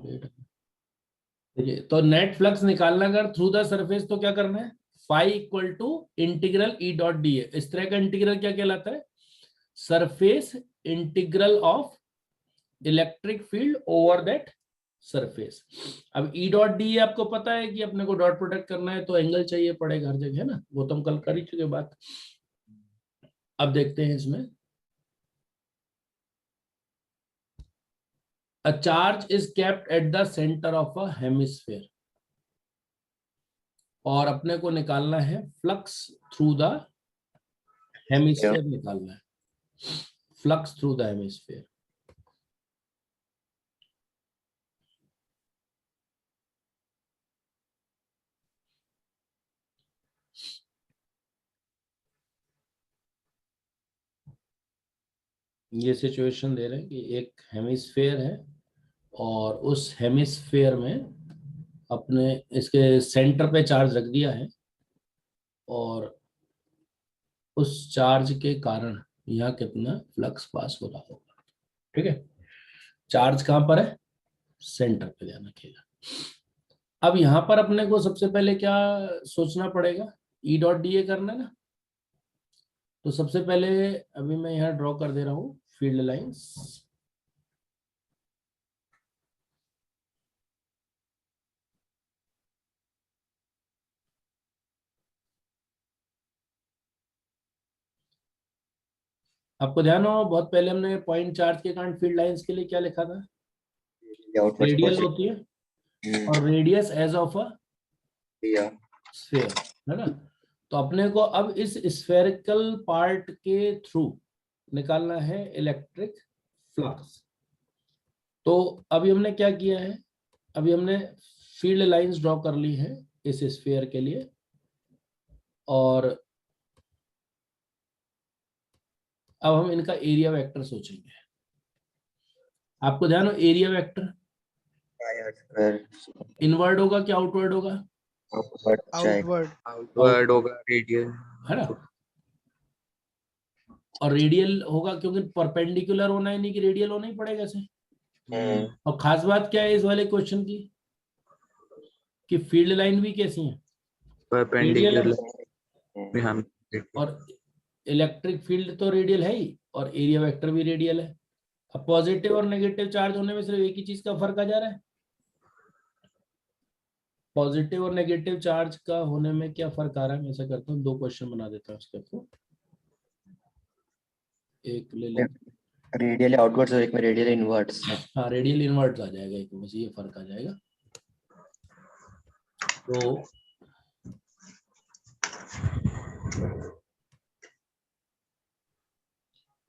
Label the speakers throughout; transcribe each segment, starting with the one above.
Speaker 1: देखिए, तो net flux निकालना अगर थ्रू द सरफेस तो क्या करना है, phi equal to integral E dot D A. इस तरह का इंटीग्रल क्या कहलाता है, surface integral of electric field over that surface. अब ई डॉट डी आपको पता है कि अपने को डॉट प्रोडक्ट करना है तो एंगल चाहिए पड़ेगा हर जगह, है ना, वो तो हम कल कर ही चुके बात। अब देखते हैं इसमें, a charge is kept at the centre of a hemisphere, और अपने को निकालना है फ्लक्स थ्रू द हेमिस्फेयर, निकालना है फ्लक्स थ्रू द हेमिस्फेयर। ये सिचुएशन दे रहे हैं कि एक हेमिस्फेयर है और उस हेमिस्फेयर में अपने इसके सेंटर पे चार्ज रख दिया है, और उस चार्ज के कारण यहाँ कितना फ्लक्स पास हो रहा होगा। ठीक है, चार्ज कहां पर है, सेंटर पे ध्यान रखिएगा। अब यहां पर अपने को सबसे पहले क्या सोचना पड़ेगा, ई डॉट डी ए करना है ना, तो सबसे पहले अभी मैं यहाँ ड्रॉ कर दे रहा हूँ फील्ड लाइंस। आपको ध्यान हो बहुत पहले हमने पॉइंट चार्ज के कारण फील्ड लाइंस के लिए क्या लिखा था, रेडियल होती है और radius as of a sphere, है ना। तो अपने को अब इस स्फेरिकल पार्ट के थ्रू निकालना है इलेक्ट्रिक फ्लक्स। तो अभी हमने क्या किया है, अभी हमने फील्ड लाइंस ड्रॉ कर ली है इस स्फीयर के लिए, और अब हम इनका एरिया वेक्टर सोचेंगे। आपको ध्यान हो एरिया वेक्टर इनवर्ड होगा क्या आउटवर्ड होगा,
Speaker 2: आउटवर्ड
Speaker 3: आउटवर्ड होगा, रेडियल
Speaker 1: है ना, और रेडियल होगा क्योंकि परपेंडिकुलर होना है, नहीं कि रेडियल होना ही पड़ेगा इसे। और खास बात क्या है इस वाले क्वेश्चन की, कि फील्ड लाइन भी कैसी है, रेडियल है,
Speaker 3: हम
Speaker 1: और इलेक्ट्रिक फील्ड तो रेडियल है ही, और एरिया वेक्टर भी रेडियल है। अब पॉजिटिव और नेगेटिव चार्ज होने में सिर्फ एक ही चीज का फर्क आ जा रहा है, पॉजिटिव और नेगेटिव चार्ज का होने में क्या फर्क आ रहा है। मैं ऐसा करता हूँ, दो क्वेश्चन बना देता हूँ इसके थ्रू, एक ले लेते,
Speaker 4: रेडियल आउटवर्ड्स और एक में रेडियल इनवर्ट्स।
Speaker 1: हाँ रेडियल इनवर्ट्स आ जाएगा, एक बस ये फर्क आ जाएगा। तो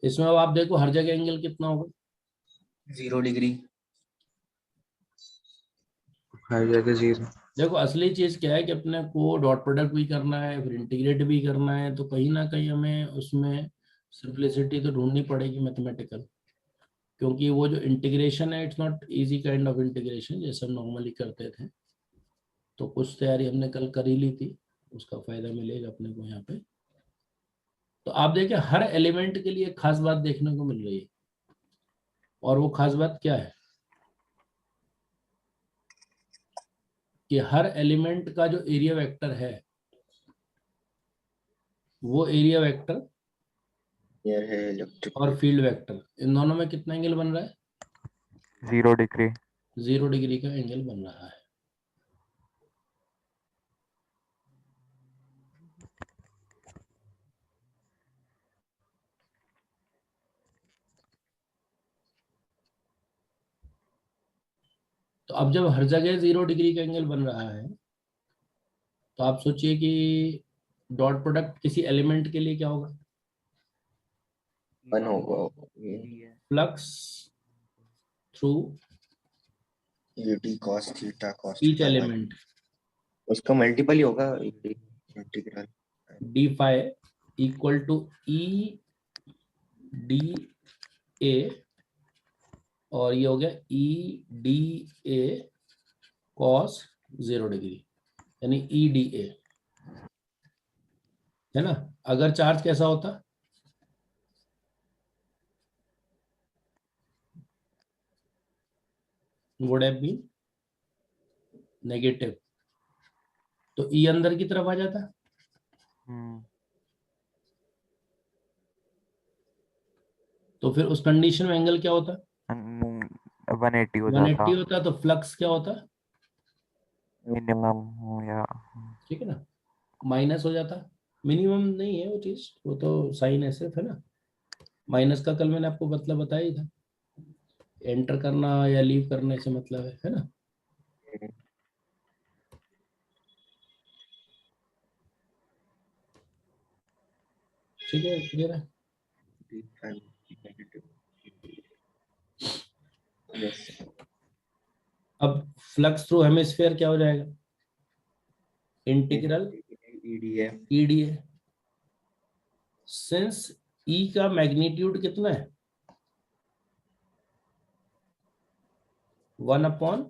Speaker 1: इसमें अब आप देखो हर जगह एंगल कितना होगा,
Speaker 4: 0 डिग्री।
Speaker 3: हर जगह 0।
Speaker 1: देखो असली चीज क्या है कि अपने को डॉट प्रोडक्ट भी करना है, फिर इंटीग्रेट भी करना है, तो कहीं ना कहीं हमें उसमें सिंप्लिसिटी तो ढूंढनी पड़ेगी मैथमेटिकल, क्योंकि वो जो इंटीग्रेशन है it's not easy kind of integration जैसे हम नॉर्मली करते थे। तो कुछ तैयारी हमने कल कर ही ली थी, उसका फायदा मिलेगा अपने को यहाँ पे। तो आप देखिए हर एलिमेंट के लिए एक खास बात देखने को मिल रही है, और वो खास बात क्या है कि हर एलिमेंट का जो एरिया वेक्टर है, वो एरिया वेक्टर और फील्ड वेक्टर इन दोनों में कितना एंगल बन रहा है,
Speaker 3: 0 डिग्री।
Speaker 1: 0 डिग्री का एंगल बन रहा है। तो अब जब हर जगह 0 डिग्री का एंगल बन रहा है, तो आप सोचिए कि डॉट प्रोडक्ट किसी एलिमेंट के लिए क्या होगा,
Speaker 4: 1 होगा।
Speaker 1: Flux through
Speaker 4: D cos theta cos
Speaker 1: each
Speaker 4: theta
Speaker 1: element,
Speaker 4: उसका मल्टीपल ही होगा integral
Speaker 1: D phi equal to E D A, और ये हो गया E D A cos 0 degree, यानी ई डी ए, है ना। अगर चार्ज कैसा होता, वुड हैव बीन नेगेटिव, तो ई अंदर की तरफ आ जाता, तो फिर उस कंडीशन में एंगल क्या होता,
Speaker 3: 180 हो
Speaker 1: 180
Speaker 3: जाता
Speaker 1: होता, तो फ्लक्स क्या होता,
Speaker 3: मिनिमम या
Speaker 1: ठीक है ना, माइनस हो जाता। मिनिमम नहीं है वो चीज, वो तो साइन ऐसे है ना, माइनस का कल मैंने आपको मतलब बताया ही था, एंटर करना या लीव करने से मतलब है ना। ठीक है, क्लियर है।
Speaker 4: यस
Speaker 1: अब फ्लक्स थ्रू हेमिस्फीयर क्या हो जाएगा, इंटीग्रल
Speaker 4: ईडी है
Speaker 1: ईडी है, सिंस ई का मैग्नीट्यूड कितना है, 1/,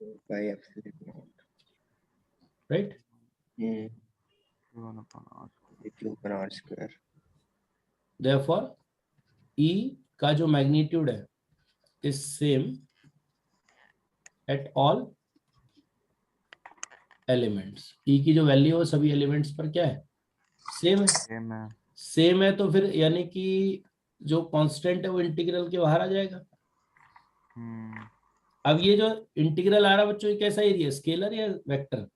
Speaker 4: बाय एप्सिलॉन
Speaker 1: राइट,
Speaker 4: क्यू पर आर स्क्वायर।
Speaker 1: देयरफॉर ई का जो मैग्नीट्यूड है is same at all elements, E की जो वैल्यू है सभी एलिमेंट्स पर क्या है, सेम है।
Speaker 3: सेम है।
Speaker 1: सेम है तो फिर यानी कि जो कांस्टेंट है वो इंटीग्रल के बाहर आ जाएगा। अब ये जो इंटीग्रल आ रहा है बच्चों, ये कैसा एरिया, स्केलर या वेक्टर,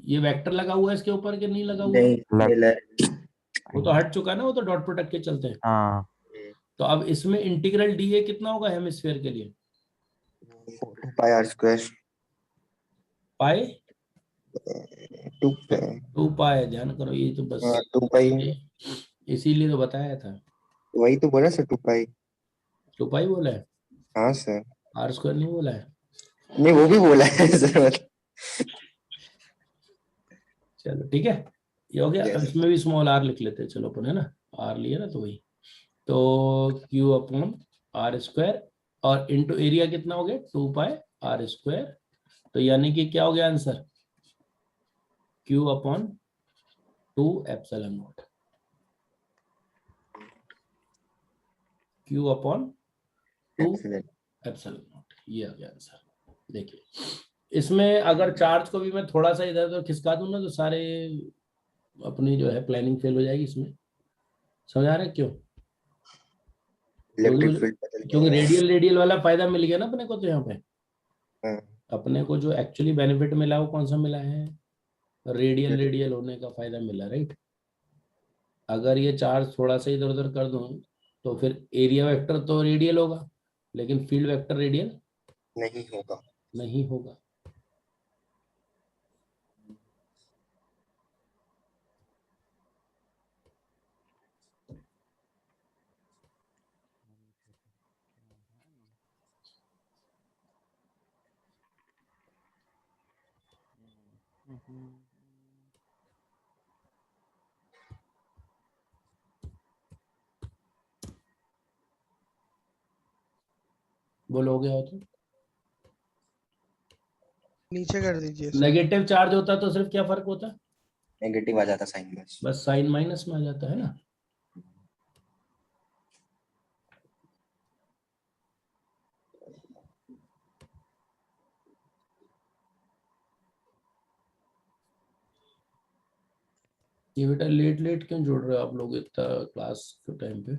Speaker 1: ये वेक्टर लगा हुआ है इसके ऊपर कि नहीं लगा हुआ,
Speaker 4: नहीं स्केलर
Speaker 1: वो तो हट चुका है ना, वो तो डॉट प्रोडक्ट के चलते हैं।
Speaker 3: हाँ
Speaker 1: तो अब इसमें इंटीग्रल डी ए कितना होगा हेमिस्फीयर के लिए,
Speaker 4: 2 पाई आर स्क्वायर
Speaker 1: पाई
Speaker 4: 2
Speaker 1: 2 पाई, ध्यान करो ये तो बस
Speaker 4: 2 पाई
Speaker 1: इसीलिए तो बताया था,
Speaker 4: वही तो बोला सर 2 पाई।
Speaker 1: 2 पाई बोला है,
Speaker 4: हाँ सर
Speaker 1: आर स्क्वायर नहीं बोला है।
Speaker 4: नहीं वो भी बोला है सर मतलब
Speaker 1: चलो ठीक है, ये हो गया। अब
Speaker 4: Yes.
Speaker 1: इसमें भी स्मॉल आर लिख लेते हैं, चलो अपन है ना, आर लिया ना तो वही, तो क्यू अपॉन आर स्क्वायर और इंटू एरिया कितना हो गया 2 पाई आर स्क्वायर, तो यानी कि क्या हो गया answer, Q upon 2 epsilon not, Q upon 2
Speaker 4: Excellent.
Speaker 1: Epsilon not, ये आ गया आंसर। देखिए इसमें अगर चार्ज को भी मैं थोड़ा सा इधर उधर खिसका दूं ना तो सारे अपनी जो है प्लानिंग फेल हो जाएगी इसमें, समझ आ रहा है क्यों,
Speaker 4: इलेक्ट्रिक फील्ड बदल
Speaker 1: क्योंकि
Speaker 4: गया
Speaker 1: रेडियल रेडियल वाला फायदा मिल गया ना अपने को, तो यहाँ पे
Speaker 4: हाँ,
Speaker 1: अपने को जो एक्चुअली बेनिफिट मिला वो कौन सा मिला है, रेडियल रेडियल होने का फायदा मिला, राइट। अगर ये चार्ज थोड़ा सा इधर उधर कर दूं तो फिर एरिया वेक्टर तो रेडियल होगा लेकिन फील्ड वेक्टर रेडियल
Speaker 4: नहीं होगा।
Speaker 1: नहीं होगा। बोलो हो गया हो तो
Speaker 2: नीचे कर दीजिए सर।
Speaker 1: नेगेटिव चार्ज होता तो सिर्फ क्या फर्क होता,
Speaker 4: नेगेटिव आ जाता साइन में।
Speaker 1: बस साइन माइनस में आ जाता है ना। ये बेटा लेट लेट क्यों जोड़ रहे हो आप लोग इतना क्लास के टाइम पे,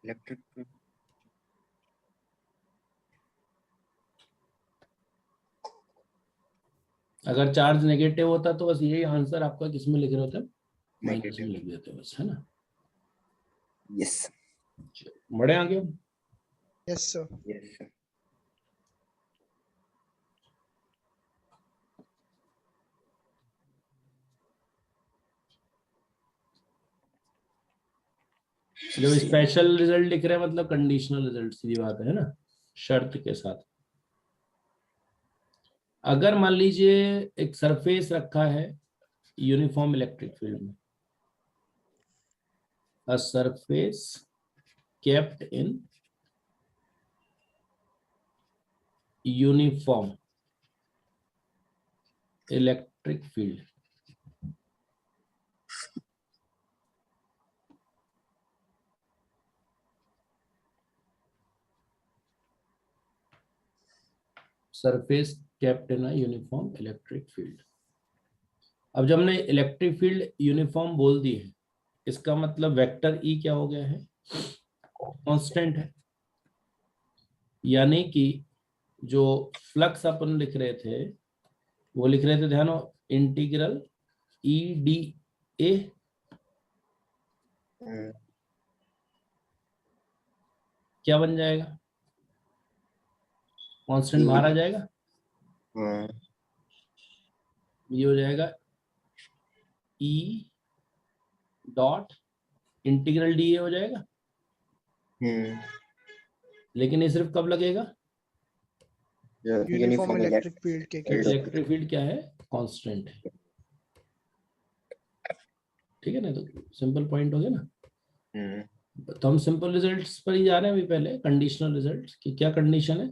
Speaker 4: इलेक्ट्रिक फील्ड
Speaker 1: अगर चार्ज नेगेटिव होता तो बस यही आंसर आपका किस में लिख रहे होते, माइनस में
Speaker 4: नेगेटिव।
Speaker 1: लिख देते बस, है ना।
Speaker 4: यस
Speaker 1: बड़े आगे हम।
Speaker 2: Yes sir.
Speaker 4: Yes sir.
Speaker 1: जब स्पेशल रिजल्ट लिख रहे हैं मतलब कंडीशनल रिजल्ट, सीधी बात है ना, शर्त के साथ। अगर मान लीजिए एक सरफेस रखा है यूनिफॉर्म इलेक्ट्रिक फील्ड में, a surface kept in uniform electric field. Surface kept in a uniform electric field. अब जब हमने इलेक्ट्रिक फील्ड यूनिफॉर्म बोल दी है, इसका मतलब वेक्टर ई क्या हो गया है, कांस्टेंट है। यानी कि जो फ्लक्स अपन लिख रहे थे वो लिख रहे थे, ध्यान हो, इंटीग्रल ई डी ए, क्या बन जाएगा, कांस्टेंट बाहर आ जाएगा, ये हो जाएगा ई डॉट इंटीग्रल डी ए हो जाएगा। लेकिन ये सिर्फ कब लगेगा,
Speaker 2: यूनिफॉर्म इलेक्ट्रिक फील्ड के केस।
Speaker 1: इलेक्ट्रिक फील्ड क्या है, कांस्टेंट है। ठीक है ना, तो सिंपल पॉइंट हो गया ना। तो हम सिंपल रिजल्ट्स पर ही जा रहे हैं अभी, पहले कंडीशनल रिजल्ट्स की क्या कंडीशन है,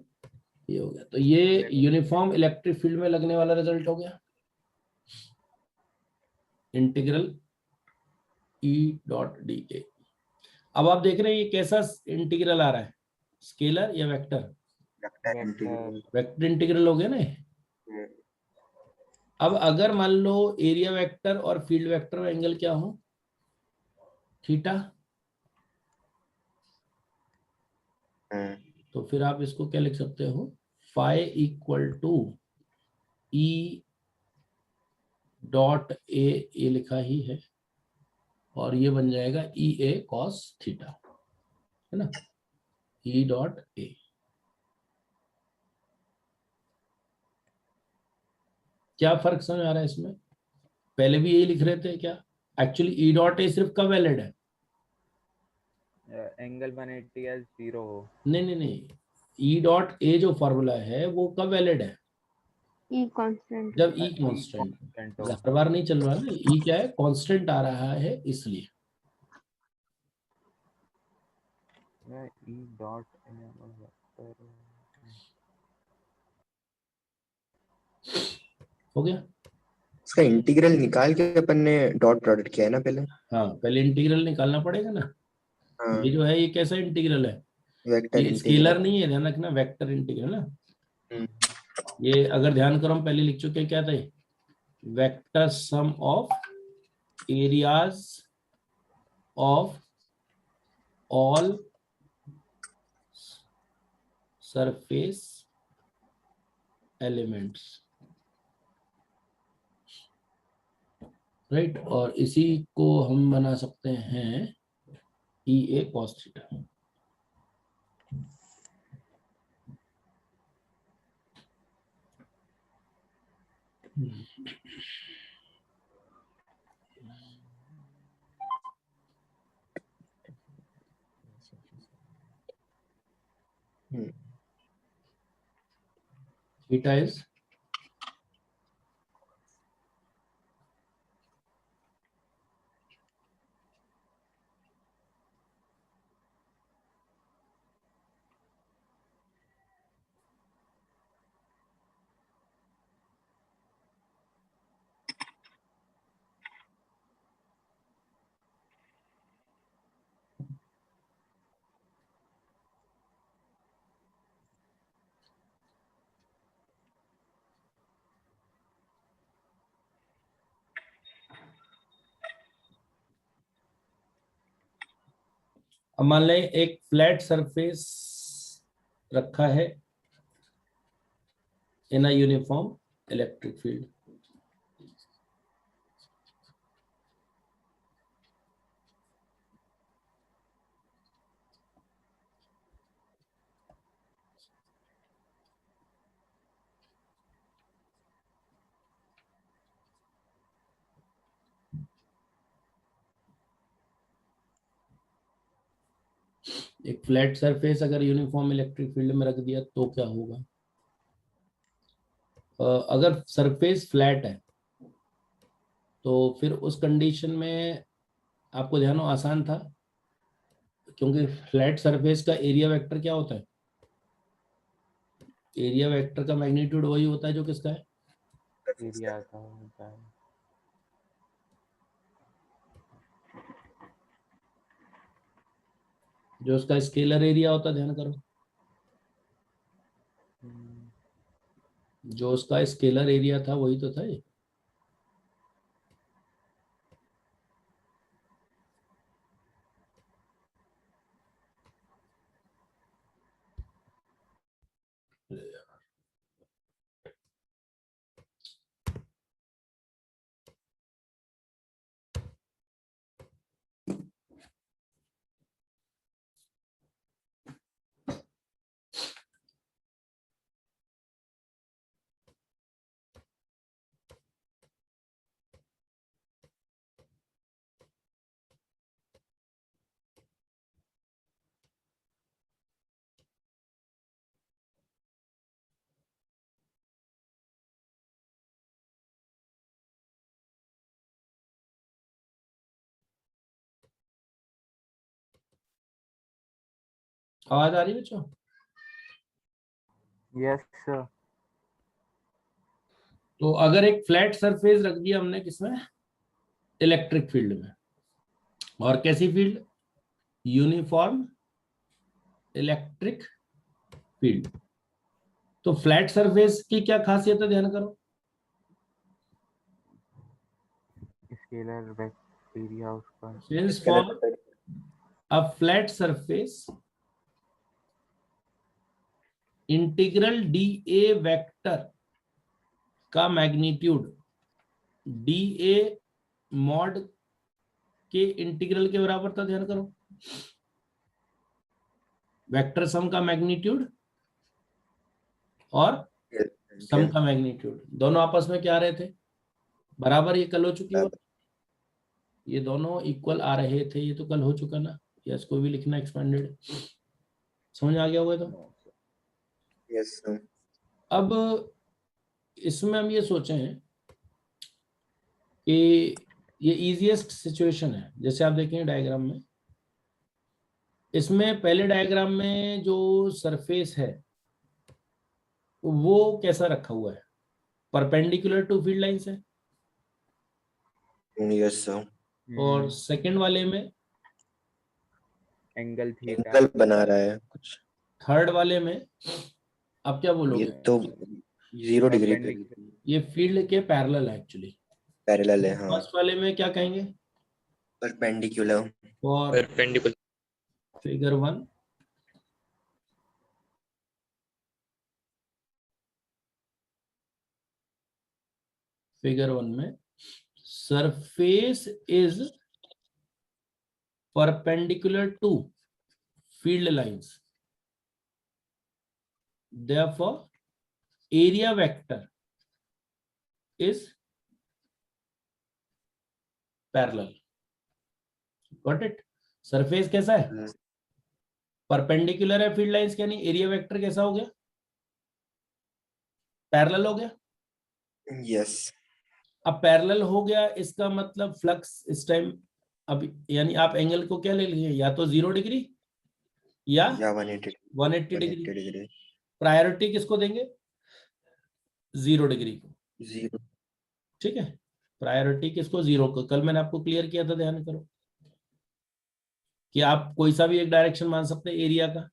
Speaker 1: ये हो गया। तो ये यूनिफॉर्म इलेक्ट्रिक फील्ड में लगने वाला रिजल्ट हो गया, इंटीग्रल ई डॉट डी ए। अब आप देख रहे हैं ये कैसा इंटीग्रल आ रहा है, स्केलर या वेक्टर, वेक्टर इंटीग्रल हो गया ना। अब अगर मान लो एरिया वेक्टर और फील्ड वेक्टर में एंगल क्या हो, थीटा, तो फिर आप इसको क्या लिख सकते हो, phi equal to E dot A, ये लिखा ही है, और ये बन जाएगा ई ए कॉस थीटा, है ना, ई डॉट ए। क्या फर्क समझ आ रहा है इसमें, पहले भी यही लिख रहे थे क्या, एक्चुअली ई डॉट ए सिर्फ कब वैलिड है,
Speaker 3: एंगल 180 एज 0 हो।
Speaker 1: नहीं, ई डॉट ए जो फॉर्मूला है वो कब वैलिड है,
Speaker 5: ई कांस्टेंट,
Speaker 1: जब ई कांस्टेंट, हर बार नहीं चल रहा ना, ई क्या है, कांस्टेंट आ रहा है इसलिए।
Speaker 3: ई डॉट
Speaker 1: हो गया,
Speaker 4: इसका इंटीग्रल निकाल के अपन ने डॉट प्रोडक्ट किया है ना पहले।
Speaker 1: हाँ पहले इंटीग्रल निकालना पड़ेगा ना।
Speaker 4: हाँ,
Speaker 1: ये जो है ये कैसा इंटीग्रल है,
Speaker 4: वेक्टर
Speaker 1: ये स्केलर
Speaker 4: इंटीग्रल।
Speaker 1: नहीं है, ध्यान रखना, वेक्टर इंटीग्रल ना। ये अगर ध्यान करो हम पहले लिख चुके क्या थे, vector sum of areas of all surface elements, right. और इसी को हम बना सकते हैं ई A cos theta. Theta is अब मान लें एक फ्लैट सरफेस रखा है in a uniform electric field. एक फ्लैट सरफेस अगर यूनिफॉर्म इलेक्ट्रिक फील्ड में रख दिया तो क्या होगा, अगर सरफेस फ्लैट है तो फिर उस कंडीशन में आपको ध्यान हो आसान था, क्योंकि फ्लैट सरफेस का एरिया वेक्टर क्या होता है? एरिया वेक्टर का मैग्नीट्यूड वही होता है जो किसका है?
Speaker 3: एरिया का होता है।
Speaker 1: जो उसका स्केलर एरिया होता है, ध्यान करो,
Speaker 3: हम्म,
Speaker 1: जो उसका स्केलर एरिया था वही तो था ये। आवाज आ रही है बच्चों?
Speaker 3: Yes sir.
Speaker 1: तो अगर एक फ्लैट सरफेस रख दिया हमने किसमें? इलेक्ट्रिक फील्ड में। और कैसी फील्ड? Uniform electric field. तो फ्लैट सरफेस की क्या खासियत है, ध्यान करो।
Speaker 3: स्केलर एरिया उसका।
Speaker 1: Since for a flat surface, integral dA vector का मैग्नीट्यूड dA मॉड के इंटीग्रल के बराबर था, ध्यान करो। वेक्टर सम का मैग्नीट्यूड और सम का मैग्नीट्यूड दोनों आपस में क्या आ रहे थे? बराबर। ये कल हो चुकी है, ये दोनों इक्वल आ रहे थे, ये तो कल हो चुका ना। या इसको भी लिखना एक्सपेंडेड। समझ आ गया होगा तो?
Speaker 4: Yes sir.
Speaker 1: अब इसमें हम ये सोचे हैं कि ये इजीएस्ट सिचुएशन है। जैसे आप देखेंगे डायग्राम में, इसमें पहले डायग्राम में जो सरफेस है वो कैसा रखा हुआ है? परपेंडिकुलर टू फील्ड लाइंस है।
Speaker 4: Yes sir.
Speaker 1: और सेकंड वाले में,
Speaker 3: एंगल थीटा।
Speaker 4: एंगल बना रहा है कुछ।
Speaker 1: थर्ड वाले में आप क्या
Speaker 4: ये
Speaker 1: बोलोगे?
Speaker 4: तो 0 डिग्री पे
Speaker 1: ये फील्ड के पैरेलल है एक्चुअली।
Speaker 4: पैरेलल है। हाँ,
Speaker 1: फर्स्ट वाले में क्या कहेंगे?
Speaker 4: परपेंडिकुलर।
Speaker 1: फॉर फिगर 1, फिगर 1 में surface is perpendicular to field lines, therefore area vector is parallel. Got it? Surface कैसा है? परपेंडिकुलर है फील्ड लाइंस, यानी एरिया वेक्टर कैसा हो गया? पैरेलल हो गया।
Speaker 4: यस।
Speaker 1: अब पैरेलल हो गया, इसका मतलब फ्लक्स इस टाइम, अब यानी आप एंगल को क्या ले लीजिए, या तो 0 डिग्री या 180 डिग्री। प्रायोरिटी किसको देंगे? 0 डिग्री को।
Speaker 4: 0।
Speaker 1: ठीक है, प्रायोरिटी किसको? 0 को। कल मैंने आपको क्लियर किया था, ध्यान करो, कि आप कोई सा भी एक डायरेक्शन मान सकते हैं एरिया का।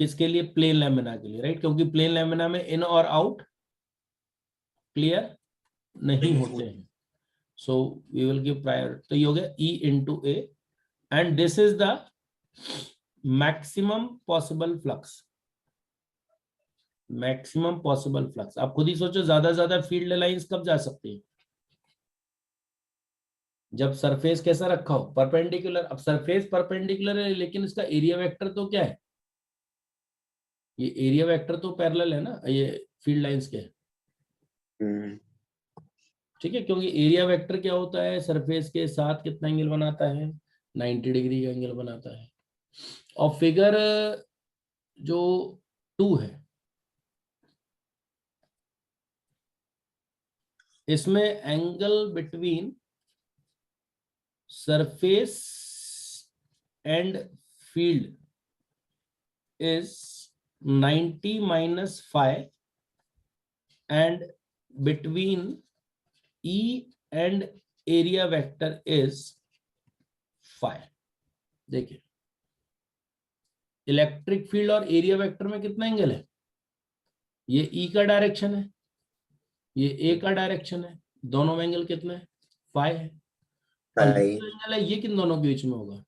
Speaker 1: किसके लिए? प्लेन लैमिना के लिए, राइट? क्योंकि प्लेन लैमिना में इन और आउट क्लियर नहीं होते हैं। So we will give priority. तो ये हो गया E into A, and this is the maximum possible flux. Maximum possible flux, आप खुद ही सोचो, ज्यादा से ज्यादा फील्ड लाइंस कब जा सकती है? जब सरफेस कैसा रखा हो? परपेंडिकुलर। अब सरफेस परपेंडिकुलर है, लेकिन इसका एरिया वेक्टर तो क्या है? ये एरिया वेक्टर तो पैरेलल है ना ये फील्ड लाइंस के। ठीक है, क्योंकि एरिया वेक्टर क्या होता है? सरफेस के साथ कितना एंगल बनाता है? 90 डिग्री का एंगल बनाता है। और फिगर जो 2 है, इसमें angle between surface and field is 90 minus phi and between E and area vector is phi. देखिए इलेक्ट्रिक फील्ड और एरिया वेक्टर में कितना एंगल है? ये E का डायरेक्शन है, ये A का डायरेक्शन है, दोनों में एंगल कितना है? phi है। और ये जो एंगल है ये किन दोनों के बीच में होगा?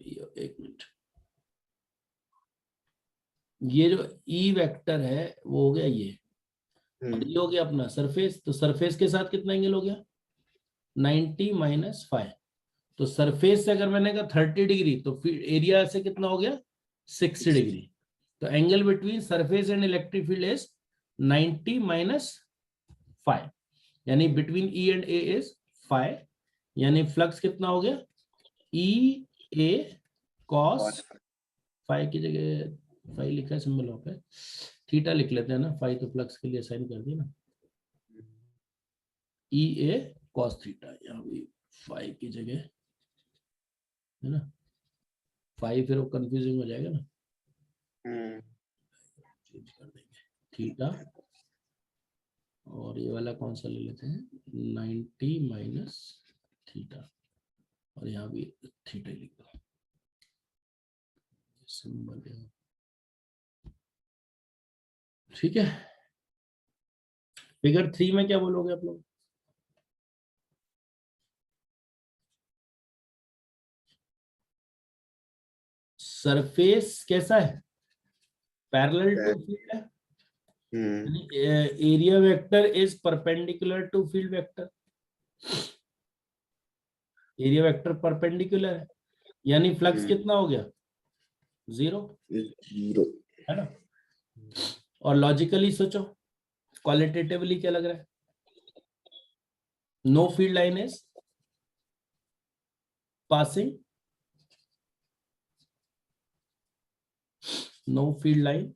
Speaker 1: एक मिनट, ये जो ई वेक्टर है वो हो गया ये, और ये हो गया अपना सरफेस। तो सरफेस के साथ कितना एंगल हो गया? 90 माइनस 5। तो सरफेस से अगर मैंने कहा 30 डिग्री तो फिर एरिया से कितना हो गया? 60 डिग्री। तो angle between surface and electric field is 90 minus 5, यानी between E and A is 5, यानी फ्लक्स कितना हो गया? ई ए कॉस 5 की जगह 5 लिखा है सिंबल वहां पे, थीटा लिख लेते हैं ना, 5 तो फ्लक्स के लिए साइन कर दिया ना, ई ए कॉस थीटा, यहाँ भी 5 की जगह है ना, 5 फिर वो कंफ्यूजिंग हो जाएगा ना, चेंज कर देंगे थीटा, और ये वाला कौन सा ले लेते हैं? 90 माइनस थीटा, और यहाँ भी थीटा लिख दो, सिंबल है। ठीक है, फिगर 3 में क्या बोलोगे आप लोग? सरफेस कैसा है? पैरेलल टू फील्ड है, area vector is perpendicular to field vector, area vector perpendicular है, यानी फ्लक्स कितना हो गया? 0 है ना। और लॉजिकली सोचो, क्वालिटेटिवली क्या लग रहा है? Know field line is passing, no field line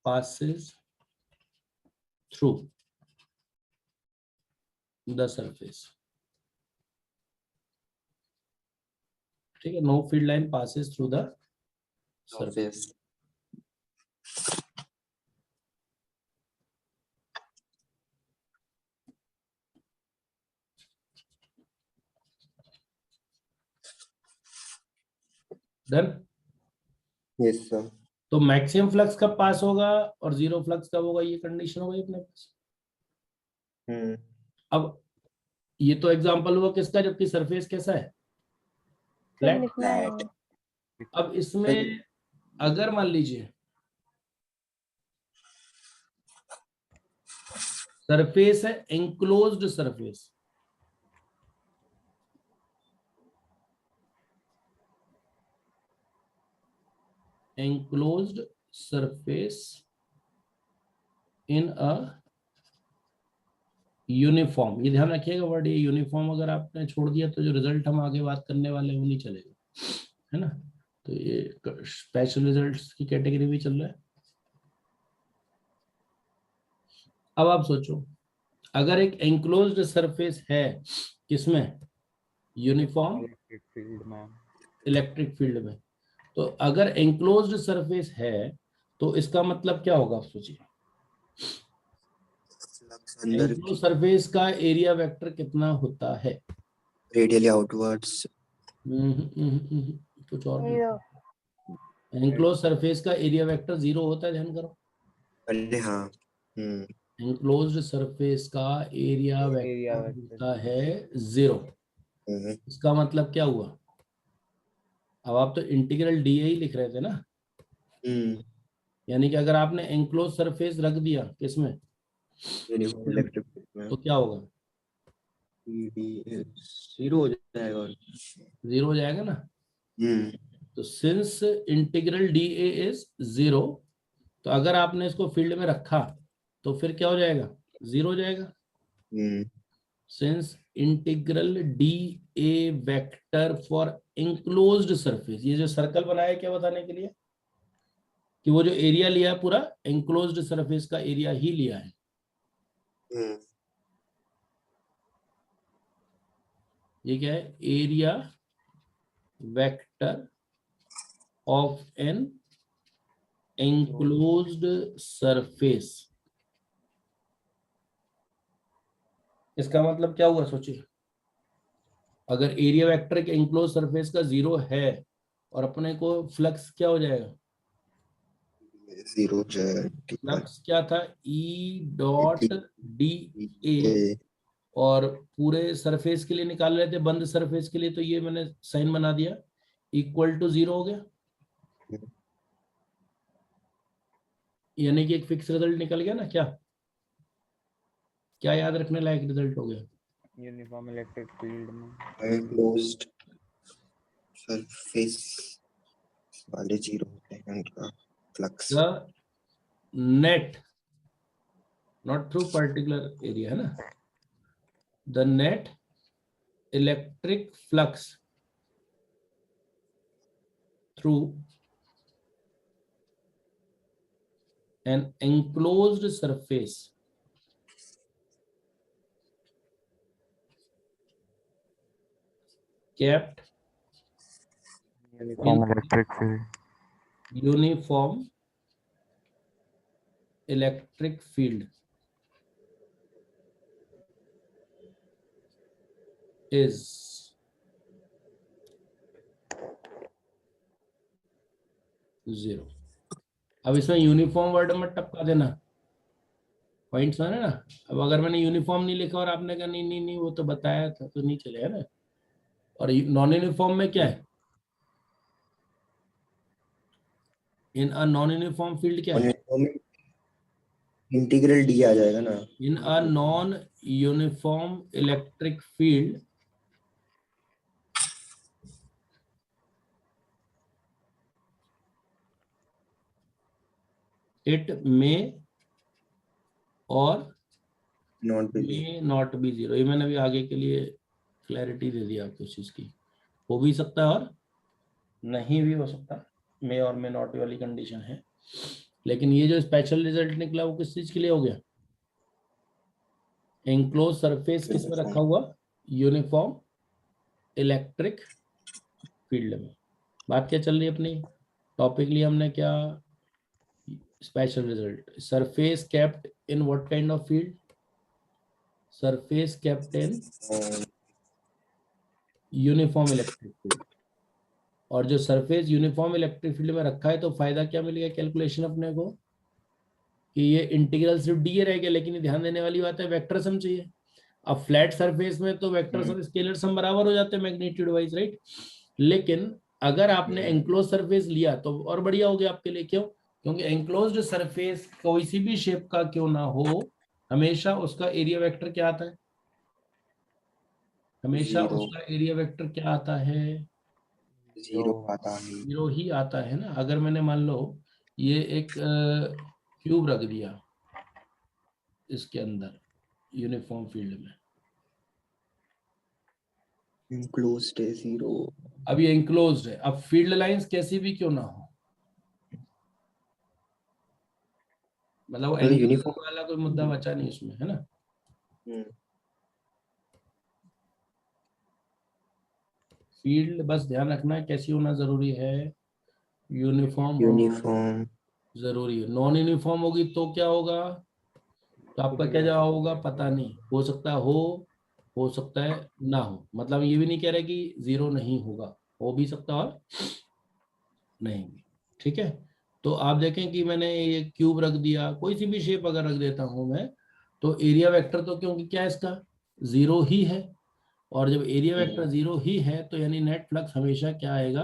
Speaker 1: passes through the surface. ठीक है, no field line passes through the surface. Done?
Speaker 4: Yes sir.
Speaker 1: तो मैक्सिमम फ्लक्स कब पास होगा और जीरो फ्लक्स कब होगा, ये कंडीशन होगी अपने पास। अब ये तो एग्जांपल हुआ किसका, जबकि सरफेस कैसा है? फ्लैट। अब इसमें अगर मान लीजिए सरफेस है enclosed surface, enclosed surface in a uniform, ये ध्यान रखिएगा वर्ड, ये यूनिफॉर्म अगर आपने छोड़ दिया तो जो रिजल्ट हम आगे बात करने वाले हैं वो नहीं चलेगा, है ना। तो ये स्पेशल रिजल्ट्स की कैटेगरी भी चल रहा है। अब आप सोचो, अगर एक एंक्लोज्ड सरफेस है किसमें? यूनिफॉर्म इलेक्ट्रिक फील्ड में। तो अगर एंक्लोज्ड सरफेस है तो इसका मतलब क्या होगा, आप सोचिए। एंक्लोज्ड सरफेस का एरिया वेक्टर कितना होता है?
Speaker 4: Radially outwards.
Speaker 1: कुछ और? एंक्लोज्ड सरफेस का एरिया वेक्टर 0 होता है, ध्यान करो।
Speaker 4: अरे हाँ।
Speaker 1: एंक्लोज्ड सरफेस का एरिया वेक्टर होता है 0। इसका मतलब क्या हुआ? अब आप तो इंटीग्रल डी ही लिख रहे थे ना, यानी कि अगर आपने एंक्लोज सरफेस रख दिया किसमें? तो क्या होगा?
Speaker 4: 0 हो जाएगा।
Speaker 1: 0 हो जाएगा ना। तो since integral D A is 0, तो अगर आपने इसको फील्ड में रखा तो फिर क्या हो जाएगा? 0 हो जाएगा। Since integral D A vector for enclosed surface, ये जो सर्कल बनाया है क्या बताने के लिए? कि वो जो एरिया लिया है पूरा एंक्लोज्ड सरफेस का एरिया ही लिया है। ये क्या है? Area vector of an enclosed surface। इसका मतलब क्या हुआ सोचिए, अगर एरिया वेक्टर के एंक्लोज सरफेस का 0 है और अपने को फ्लक्स क्या हो जाएगा,
Speaker 4: 0
Speaker 1: फ्लक्स क्या था, ई डॉट डी ए, और पूरे सरफेस के लिए निकाल रहे थे, बंद सरफेस के लिए, तो ये मैंने साइन बना दिया, इक्वल टू 0 हो गया, यानी कि एक फिक्स रिजल्ट निकल गया ना। क्या क्या याद रखने लायक रिजल्ट हो गया?
Speaker 3: यूनिफॉर्म इलेक्ट्रिक फील्ड में
Speaker 4: क्लोज्ड सरफेस वाले 0 होते हैं उनका flux.
Speaker 1: The net, not through particular area, है ना, the net electric flux through an enclosed surface kept
Speaker 3: uniform electric field
Speaker 1: uniform electric field is zero। अब इसमें यूनिफॉर्म वर्ड में टपका देना, पॉइंट्स है ना। अब अगर मैंने यूनिफॉर्म नहीं लिखा और आपने कहा नहीं नहीं नहीं वो तो बताया था, तो नहीं चलेगा ना। और नॉन यूनिफॉर्म में क्या है, in a non uniform field क्या है,
Speaker 4: इंटीग्रल डी आ जाएगा ना।
Speaker 1: In a non uniform electric field it may और
Speaker 4: not be
Speaker 1: may not be zero. ये मैंने अभी आगे के लिए क्लैरिटी दे दी आपको इस चीज की, हो भी सकता है और नहीं भी हो सकता, मे और मे नॉट वाली कंडीशन है। लेकिन ये जो स्पेशल रिजल्ट निकला वो किस चीज के लिए हो गया, एंक्लोज सरफेस किस में रखा हुआ, यूनिफॉर्म इलेक्ट्रिक फील्ड में। बात क्या चल रही है अपनी, टॉपिक लिया हमने क्या, special result, surface kept in what kind of field, surface kept in uniform electric field. और जो सरफेस यूनिफॉर्म इलेक्ट्रिक फील्ड में रखा है तो फायदा क्या मिलेगा कैलकुलेशन अपने को, कि ये इंटीग्रल सिर्फ डी रह गया, लेकिन ये ध्यान देने वाली बात है वेक्टर सम चाहिए। अब फ्लैट सरफेस में तो वेक्टर सम स्केलर सम बराबर हो जाते हैं मैग्नीट्यूड वाइज, राइट। लेकिन अगर आपने एंक्लोज सरफेस लिया तो और बढ़िया हो गया आपके लिए। क्यों? क्योंकि एंक्लोज्ड सरफेस कोई सी भी शेप का क्यों ना हो, हमेशा उसका एरिया वेक्टर क्या आता है, हमेशा उसका एरिया वेक्टर क्या आता है,
Speaker 4: 0 आता है।
Speaker 1: 0 ही आता है ना। अगर मैंने मान लो ये एक क्यूब रख दिया इसके अंदर यूनिफॉर्म फील्ड में,
Speaker 4: इनक्लोज्ड है 0।
Speaker 1: अब ये एंक्लोज्ड है, अब फील्ड लाइंस कैसी भी क्यों ना हो, मतलब
Speaker 4: यूनिफॉर्म
Speaker 1: वाला कोई मुद्दा बचा नहीं उसमें, है ना। फील्ड बस ध्यान रखना है कैसी होना जरूरी है, यूनिफॉर्म
Speaker 4: यूनिफॉर्म
Speaker 1: जरूरी है। नॉन यूनिफॉर्म होगी तो क्या होगा, तो आपका क्या जवाब होगा पता नहीं, हो सकता है हो सकता है ना हो। मतलब ये भी नहीं कह रहा कि 0 नहीं होगा, हो भी सकता है और नहीं भी, ठीक है। तो आप देखें कि मैंने ये क्यूब रख दिया, कोई सी भी शेप अगर रख देता हूं मैं, तो एरिया वेक्टर तो क्योंकि क्या है इसका 0 ही है, और जब एरिया वेक्टर 0 ही है तो यानी नेट फ्लक्स हमेशा क्या आएगा,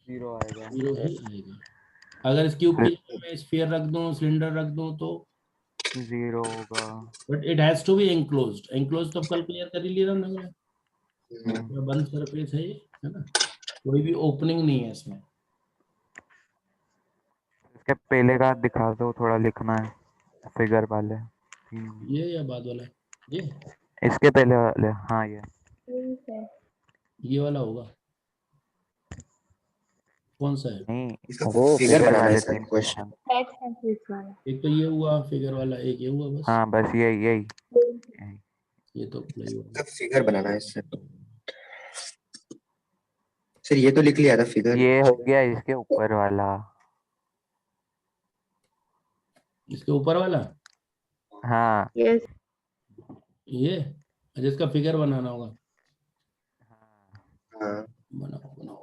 Speaker 3: 0 आएगा।
Speaker 1: 0 ही आएगा। अगर इस क्यूब की जगह मैं स्फीयर रख दूं, सिलेंडर रख दूं तो
Speaker 3: 0 होगा।
Speaker 1: But it has to be enclosed. Enclose तो कल क्लियर कर ही लिया हमने, बंद सरफेस है ये, है ना, कोई भी ओपनिंग नहीं है इसमें।
Speaker 3: इसके पहले का दिखा दो, थोड़ा लिखना है फिगर वाले।
Speaker 1: ये या बाद वाला, ये
Speaker 3: इसके पहले वाले, हाँ
Speaker 1: ये वाला होगा, कौन सा है,
Speaker 3: नहीं,
Speaker 4: इसका
Speaker 3: वो
Speaker 4: फिगर
Speaker 3: फिगर
Speaker 4: बनाना है
Speaker 3: वाले
Speaker 4: सर
Speaker 3: 3
Speaker 4: क्वेश्चन।
Speaker 5: वाला।
Speaker 1: एक तो ये हुआ फिगर वाला, एक ये हुआ, बस
Speaker 3: हाँ बस यही।
Speaker 1: ये तो प्ले हुआ।
Speaker 4: इसका फिगर बनाना है सर। सर ये तो लिख लिया था फिगर।
Speaker 3: ये हो गया इसके ऊपर वाला।
Speaker 1: इसके ऊपर वाला
Speaker 3: हाँ
Speaker 5: यस
Speaker 1: ये, जिसका फिगर बनाना होगा।
Speaker 4: हाँ
Speaker 1: बनाओ बनाओ।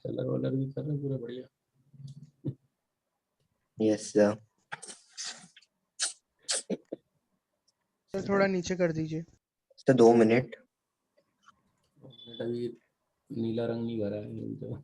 Speaker 1: कलर वलर भी कर रहे हैं पूरा बढ़िया।
Speaker 4: Yes sir.
Speaker 2: सर थोड़ा नीचे कर दीजिए।
Speaker 4: Sir 2 minute.
Speaker 1: अभी नीला रंग नहीं भरा है तो।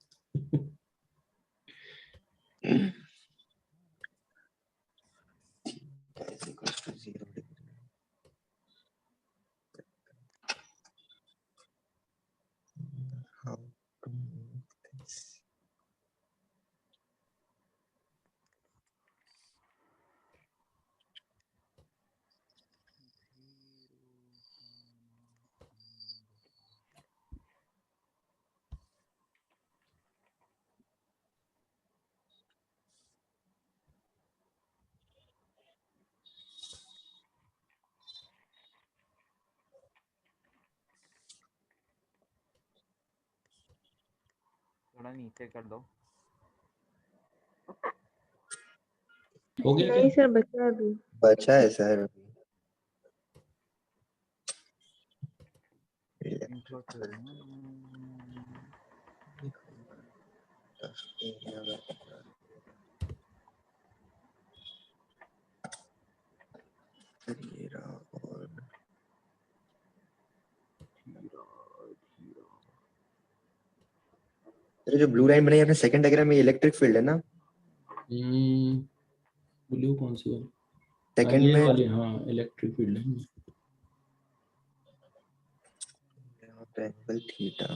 Speaker 3: थोड़ा नीचे कर दो।
Speaker 1: हो गया क्या?
Speaker 5: नहीं सर बचा है अभी।
Speaker 4: बचा है सर।
Speaker 3: इंट्रो करना।
Speaker 4: सर जो ब्लू लाइन बनाई आपने सेकंड डायग्राम में इलेक्ट्रिक फील्ड है ना?
Speaker 1: ब्लू कौन सी वाली? हाँ
Speaker 4: सेकंड
Speaker 1: ये
Speaker 4: में
Speaker 1: वाली, हाँ इलेक्ट्रिक फील्ड है।
Speaker 4: यहाँ पे एंगल थीटा।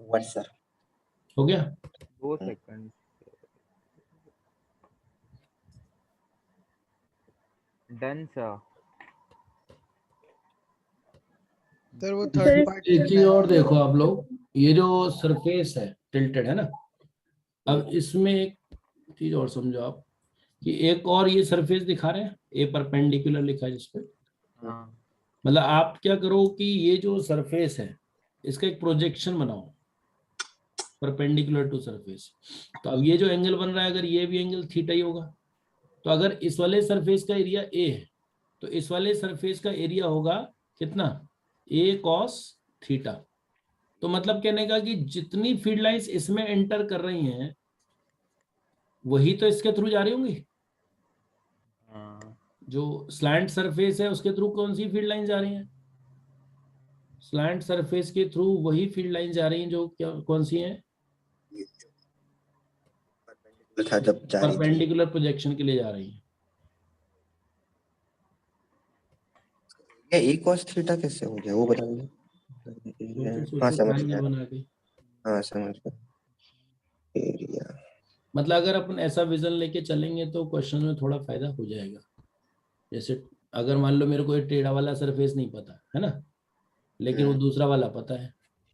Speaker 4: One sir.
Speaker 1: हो गया?
Speaker 3: 2 सेकंड। Done sir.
Speaker 2: सर वो
Speaker 5: सर
Speaker 2: थर्ड
Speaker 5: इस
Speaker 2: पार्ट
Speaker 1: एक चीज और
Speaker 2: करना है।
Speaker 1: देखो आप लोग, ये जो सरफेस है टिल्टेड है ना, अब इसमें एक चीज और समझो आप कि एक और ये सरफेस दिखा रहे हैं, ए परपेंडिकुलर लिखा है जिसपे।
Speaker 3: हाँ
Speaker 1: मतलब आप क्या करो कि ये जो सरफेस है इसका एक प्रोजेक्शन बनाओ परपेंडिकुलर टू सरफेस। तो अब ये जो एंगल बन रहा है, अगर ये भी एंगल थीटा ही होगा, तो अगर इस वाले सरफेस का एरिया ए है तो इस वाले सरफेस का एरिया होगा कितना? ए कॉस थीटा। तो मतलब कहने का कि जितनी फील्ड लाइंस इसमें एंटर कर रही हैं वही तो इसके थ्रू जा रही होंगी।
Speaker 3: हाँ।
Speaker 1: जो स्लैंट सरफेस है उसके थ्रू कौन सी फील्ड लाइन जा रही हैं? स्लैंट सरफेस के थ्रू वही फील्ड लाइन जा रही हैं जो क्या कौन सी हैं?
Speaker 4: था जब जा रही थी।
Speaker 1: परपेंडिकुलर प्रोजेक्शन के लिए जा रही हैं।
Speaker 4: ये ए cos थीटा कैसे हो गया वो बता दीजिए। हाँ
Speaker 1: सोचो
Speaker 4: समझ
Speaker 1: ट्रायंगल
Speaker 4: गया।
Speaker 1: बना के।
Speaker 4: हाँ समझ गया।
Speaker 1: मतलब अगर अपन ऐसा विजन लेके चलेंगे तो क्वेश्चन में थोड़ा फायदा हो जाएगा। जैसे अगर मान लो मेरे को ये टेढ़ा वाला सरफेस नहीं पता है ना, लेकिन वो दूसरा वाला पता है,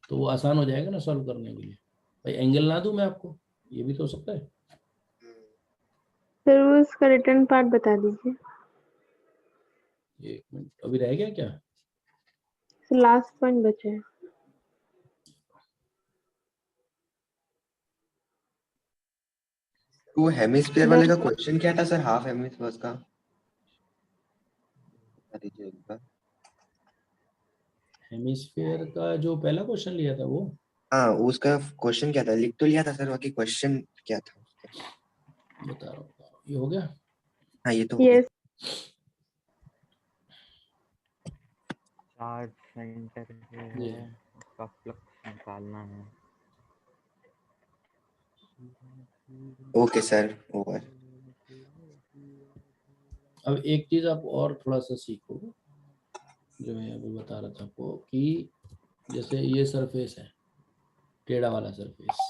Speaker 1: तो वो आसान हो जाएगा ना सॉल्व करने के लिए। भाई एंगल ना दूं मैं आपको, ये भी तो हो सकता है।
Speaker 5: सर वो उसका रिटर्न पार्ट बता दीजिए।
Speaker 1: एक मिनट, अभी रह गया क्या?
Speaker 5: लास्ट पॉइंट बचा है।
Speaker 4: वो हेमिस्फीयर वाले का क्वेश्चन क्या था सर, हाफ हेमिस्फीयर का? बता दीजिए एक बार।
Speaker 1: हेमिस्फेयर का जो पहला क्वेश्चन लिया था वो,
Speaker 4: हाँ उसका क्वेश्चन क्या था, लिख तो लिया था सर, बाकी क्वेश्चन क्या था उसका?
Speaker 1: बता रहा हूँ, ये हो गया।
Speaker 4: हाँ ये तो हो गया।
Speaker 5: यस।
Speaker 3: चार्ज सेंटर पे
Speaker 1: ये
Speaker 3: है, उसका फ्लक्स निकालना है।
Speaker 4: Okay sir, over.
Speaker 1: अब एक चीज आप और थोड़ा सा सीखो, जो मैं अभी बता रहा था आपको, कि जैसे ये सरफेस है, टेढ़ा वाला सरफेस,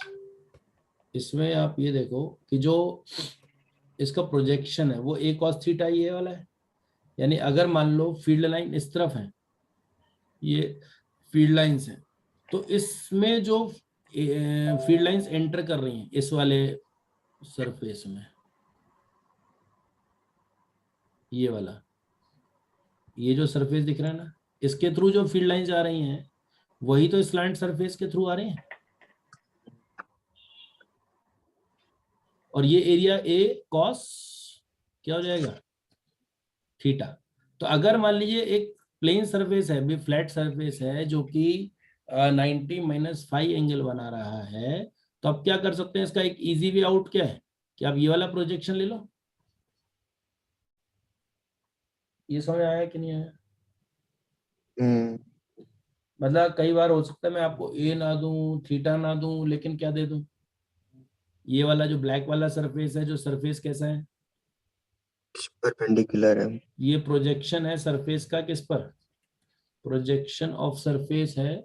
Speaker 1: इसमें आप ये देखो कि जो इसका प्रोजेक्शन है वो a cos थीटा ये वाला है। यानी अगर मान लो फील्ड लाइन इस तरफ है, ये फील्ड लाइंस है, तो इसमें जो फील्ड लाइंस एंटर कर रही हैं इस वाले सरफेस में, ये वाला, ये जो सरफेस दिख रहा है ना, इसके थ्रू जो फील्ड लाइंस आ रही हैं वही तो स्लैंट सरफेस के थ्रू आ रहे हैं। और ये एरिया ए कॉस क्या हो जाएगा, थीटा। तो अगर मान लीजिए एक प्लेन सरफेस है, भी फ्लैट सरफेस है, जो कि 90 - 5 एंगल बना रहा है, तो आप क्या कर सकते हैं, इसका एक इजी वे आउट क्या है कि आप ये वाला प्रोजेक्शन ले लो। ये समझ आया कि नहीं आया?
Speaker 4: हम्म।
Speaker 1: मतलब कई बार हो सकता है मैं आपको ए ना दूं, थीटा ना दूं, लेकिन क्या दे दूं, ये वाला जो ब्लैक वाला सरफेस है, जो सरफेस कैसा है,
Speaker 4: परपेंडिकुलर है।
Speaker 1: ये प्रोजेक्शन है सरफेस का किस पर, प्रोजेक्शन ऑफ सरफेस है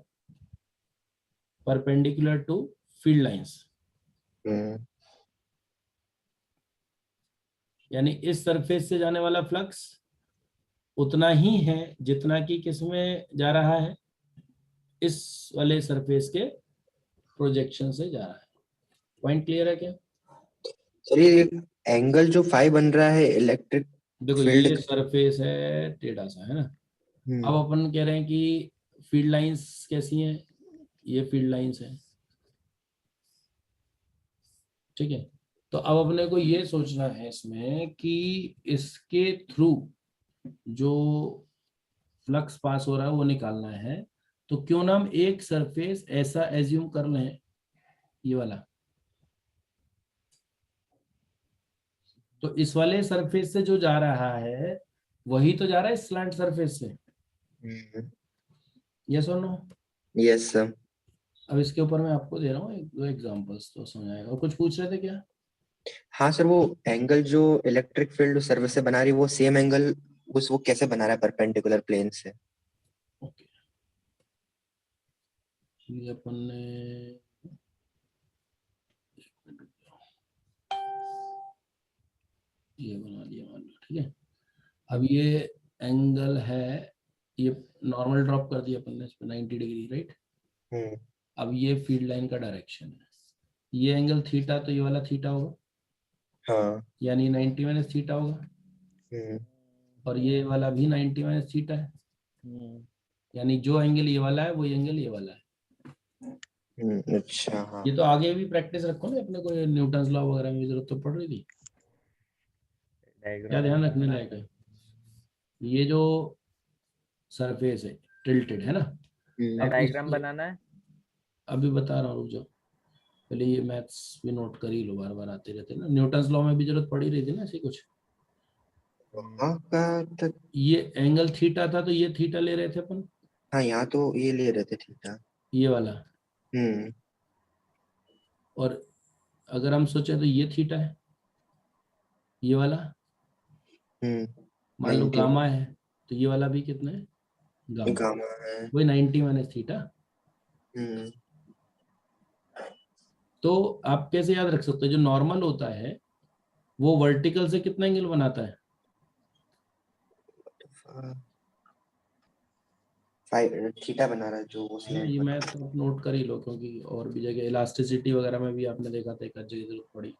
Speaker 1: परपेंडिकुलर टू फील्ड लाइंस।
Speaker 4: हम्म।
Speaker 1: यानी इस सरफेस से जाने वाला फ्लक्स उतना ही है जितना कि किस में जा रहा है, इस वाले सरफेस के प्रोजेक्शन से जा रहा है। पॉइंट क्लियर है क्या?
Speaker 4: चलिए, एंगल जो फाई बन रहा है इलेक्ट्रिक
Speaker 1: देखो
Speaker 4: फील्ड
Speaker 1: ये
Speaker 4: का।
Speaker 1: सरफेस है टेढ़ा सा, है ना। अब
Speaker 4: हम्म।
Speaker 1: अपन कह रहे हैं कि फील्ड लाइंस कैसी हैं, ये फील्ड लाइंस है, ठीक है। तो अब अपने को ये सोचना है इसमें कि इसके थ्रू जो फ्लक्स पास हो रहा है वो निकालना है। तो क्यों ना हम एक सरफेस ऐसा एज्यूम कर लें, ये वाला, तो इस वाले सरफेस से जो जा रहा है वही तो जा रहा है स्लैंट सरफेस से, यस और नो।
Speaker 4: Yes sir.
Speaker 1: अब इसके ऊपर मैं आपको दे रहा हूँ एक दो एग्जांपल्स, तो समझ आएगा। और कुछ पूछ रहे थे क्या?
Speaker 4: हाँ सर, वो एंगल जो इलेक्ट्रिक फील्ड सर्विस से बना रही है, वो सेम एंगल उस वो कैसे बना रहा है परपेंडिकुलर प्लेन से?
Speaker 1: ओके, ये अपन ने ये बना दिया मान लो, ठीक है। अब ये एंगल है, ये नॉर्मल ड्रॉप कर दिया अपन ने इस पे 90 डिग्री, राइट।
Speaker 4: हम्म।
Speaker 1: अब ये फील्ड लाइन का डायरेक्शन है, ये एंगल थीटा, तो ये वाला थीटा होगा,
Speaker 4: हाँ।
Speaker 1: यानी 90 - थीटा होगा।
Speaker 4: हम्म।
Speaker 1: और ये वाला भी 90 - थीटा है, यानी जो एंगल ये वाला है वही एंगल ये वाला है।
Speaker 4: अच्छा हाँ।
Speaker 1: ये तो आगे भी प्रैक्टिस रखो ना, अपने को न्यूटन लॉ वगैरह में जरूरत तो पड़ रही थी। क्या ध्यान रखने लायक है, ये जो सरफेस है टिल्टेड है ना, अब
Speaker 3: डायग्राम
Speaker 1: इसके,
Speaker 3: बनाना है।
Speaker 1: अभी बता रहा हूँ रुक जाओ, पहले ये मैथ्स भी नोट कर ही लो, बार बार आते रहते ना, न्यूटन लॉ में भी जरूरत पड़ी रही थी ना ऐसी कुछ।
Speaker 4: वहाँ का तो।
Speaker 1: ये एंगल थीटा था, तो ये थीटा ले रहे थे अपन,
Speaker 4: हाँ यहाँ तो ये ले रहे थे, ठीक है।
Speaker 1: ये वाला।
Speaker 4: हम्म।
Speaker 1: और अगर हम सोचे तो ये थीटा है, ये वाला,
Speaker 4: हम्म।
Speaker 1: मान लो
Speaker 4: 90
Speaker 1: गामा है, तो ये वाला भी कितना है, गामा,
Speaker 4: गामा है।
Speaker 1: वही 90 - थीटा।
Speaker 4: हम्म।
Speaker 1: तो आप कैसे याद रख सकते हो, जो नॉर्मल होता है वो वर्टिकल से कितना एंगल बनाता है?
Speaker 4: थीटा बना रहा है जो वो
Speaker 1: है ना,
Speaker 4: slant
Speaker 1: ये
Speaker 4: बना
Speaker 1: मैं तो नोट कर ही लो, क्योंकि और भी जगह इलास्टिसिटी वगैरह में भी आपने देखा था एक आध जगह जरूरत पड़ी।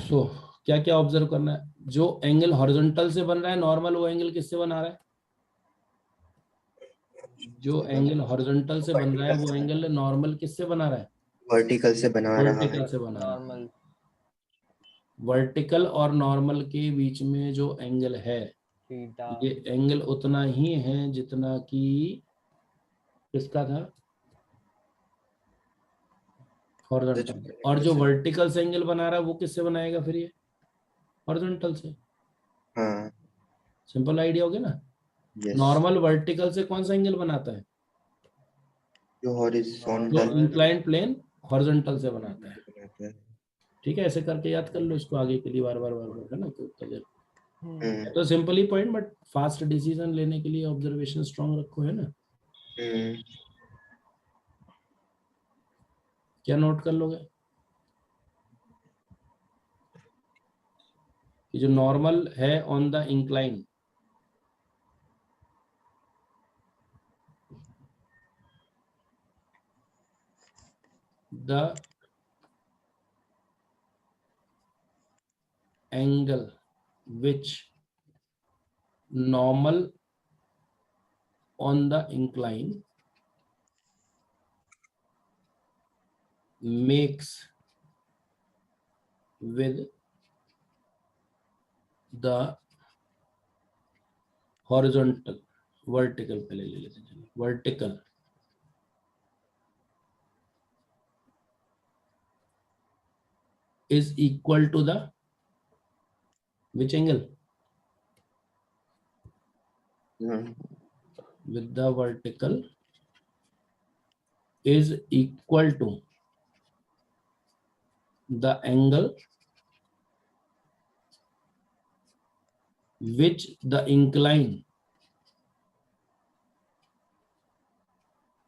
Speaker 1: तो क्या क्या ऑब्जर्व करना है, जो एंगल हॉरिजॉन्टल से बन रहा है नॉर्मल, वो एंगल किससे बना रहा है? जो एंगल हॉरिजॉन्टल से बन रहा है वो एंगल नॉर्मल किससे बना रहा है?
Speaker 4: वर्टिकल से बना रहा है।
Speaker 1: वर्टिकल से बना रहा है।
Speaker 6: नॉर्मल
Speaker 1: वर्टिकल और नॉर्मल के बीच में जो एंगल है,
Speaker 6: थीटा
Speaker 1: ये एंगल उतना ही है जितना कि किसका था? हॉरिजॉन्टल। और जो वर्टिकल से एंगल बना रहा है वो किससे बनाएगा फिर? ये हॉरिजॉन्टल से।
Speaker 4: हाँ
Speaker 1: सिंपल आइडिया हो गया ना।
Speaker 4: यस।
Speaker 1: नॉर्मल वर्टिकल से कौन सा एंगल बनाता है?
Speaker 4: जो
Speaker 1: जो
Speaker 4: हॉरिजॉन्टल
Speaker 1: इंक्लाइंड प्लेन हॉरिजॉन्टल से बनाता है। ठीक है, ऐसे करके याद कर लो इसको आगे के लिए, बार बार है ना, तो उत्तर तो simple he point, but fast decision लेने के लिए ऑब्जर्वेशन स्ट्रांग रखो, है ना। क्या नोट कर लोगे कि जो नॉर्मल है on the incline, the angle which normal on the incline makes with the horizontal, vertical पहले ले लेते हैं, vertical is equal to the which angle? With the vertical is equal to the angle which the incline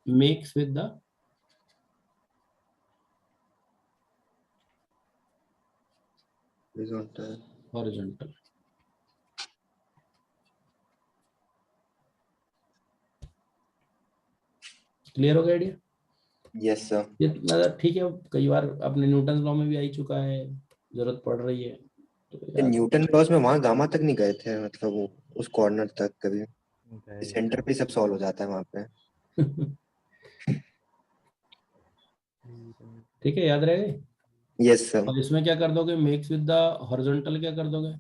Speaker 1: makes with the horizontal. Clear हो गया idea?
Speaker 4: Yes sir.
Speaker 1: ये मतलब ठीक है, कई बार अपने न्यूटन लॉ में भी आ ही चुका है, जरूरत पड़ रही है तो याद।
Speaker 4: न्यूटन लॉज में वहां गामा तक नहीं गए थे, मतलब वो उस कॉर्नर तक कभी, सेंटर पे सब सॉल्व हो जाता है वहां पे।
Speaker 1: ठीक है, याद रहेगा।
Speaker 4: Yes sir.
Speaker 1: और इसमें क्या कर दोगे, मेक्स विद द हॉरिजॉन्टल क्या कर दोगे?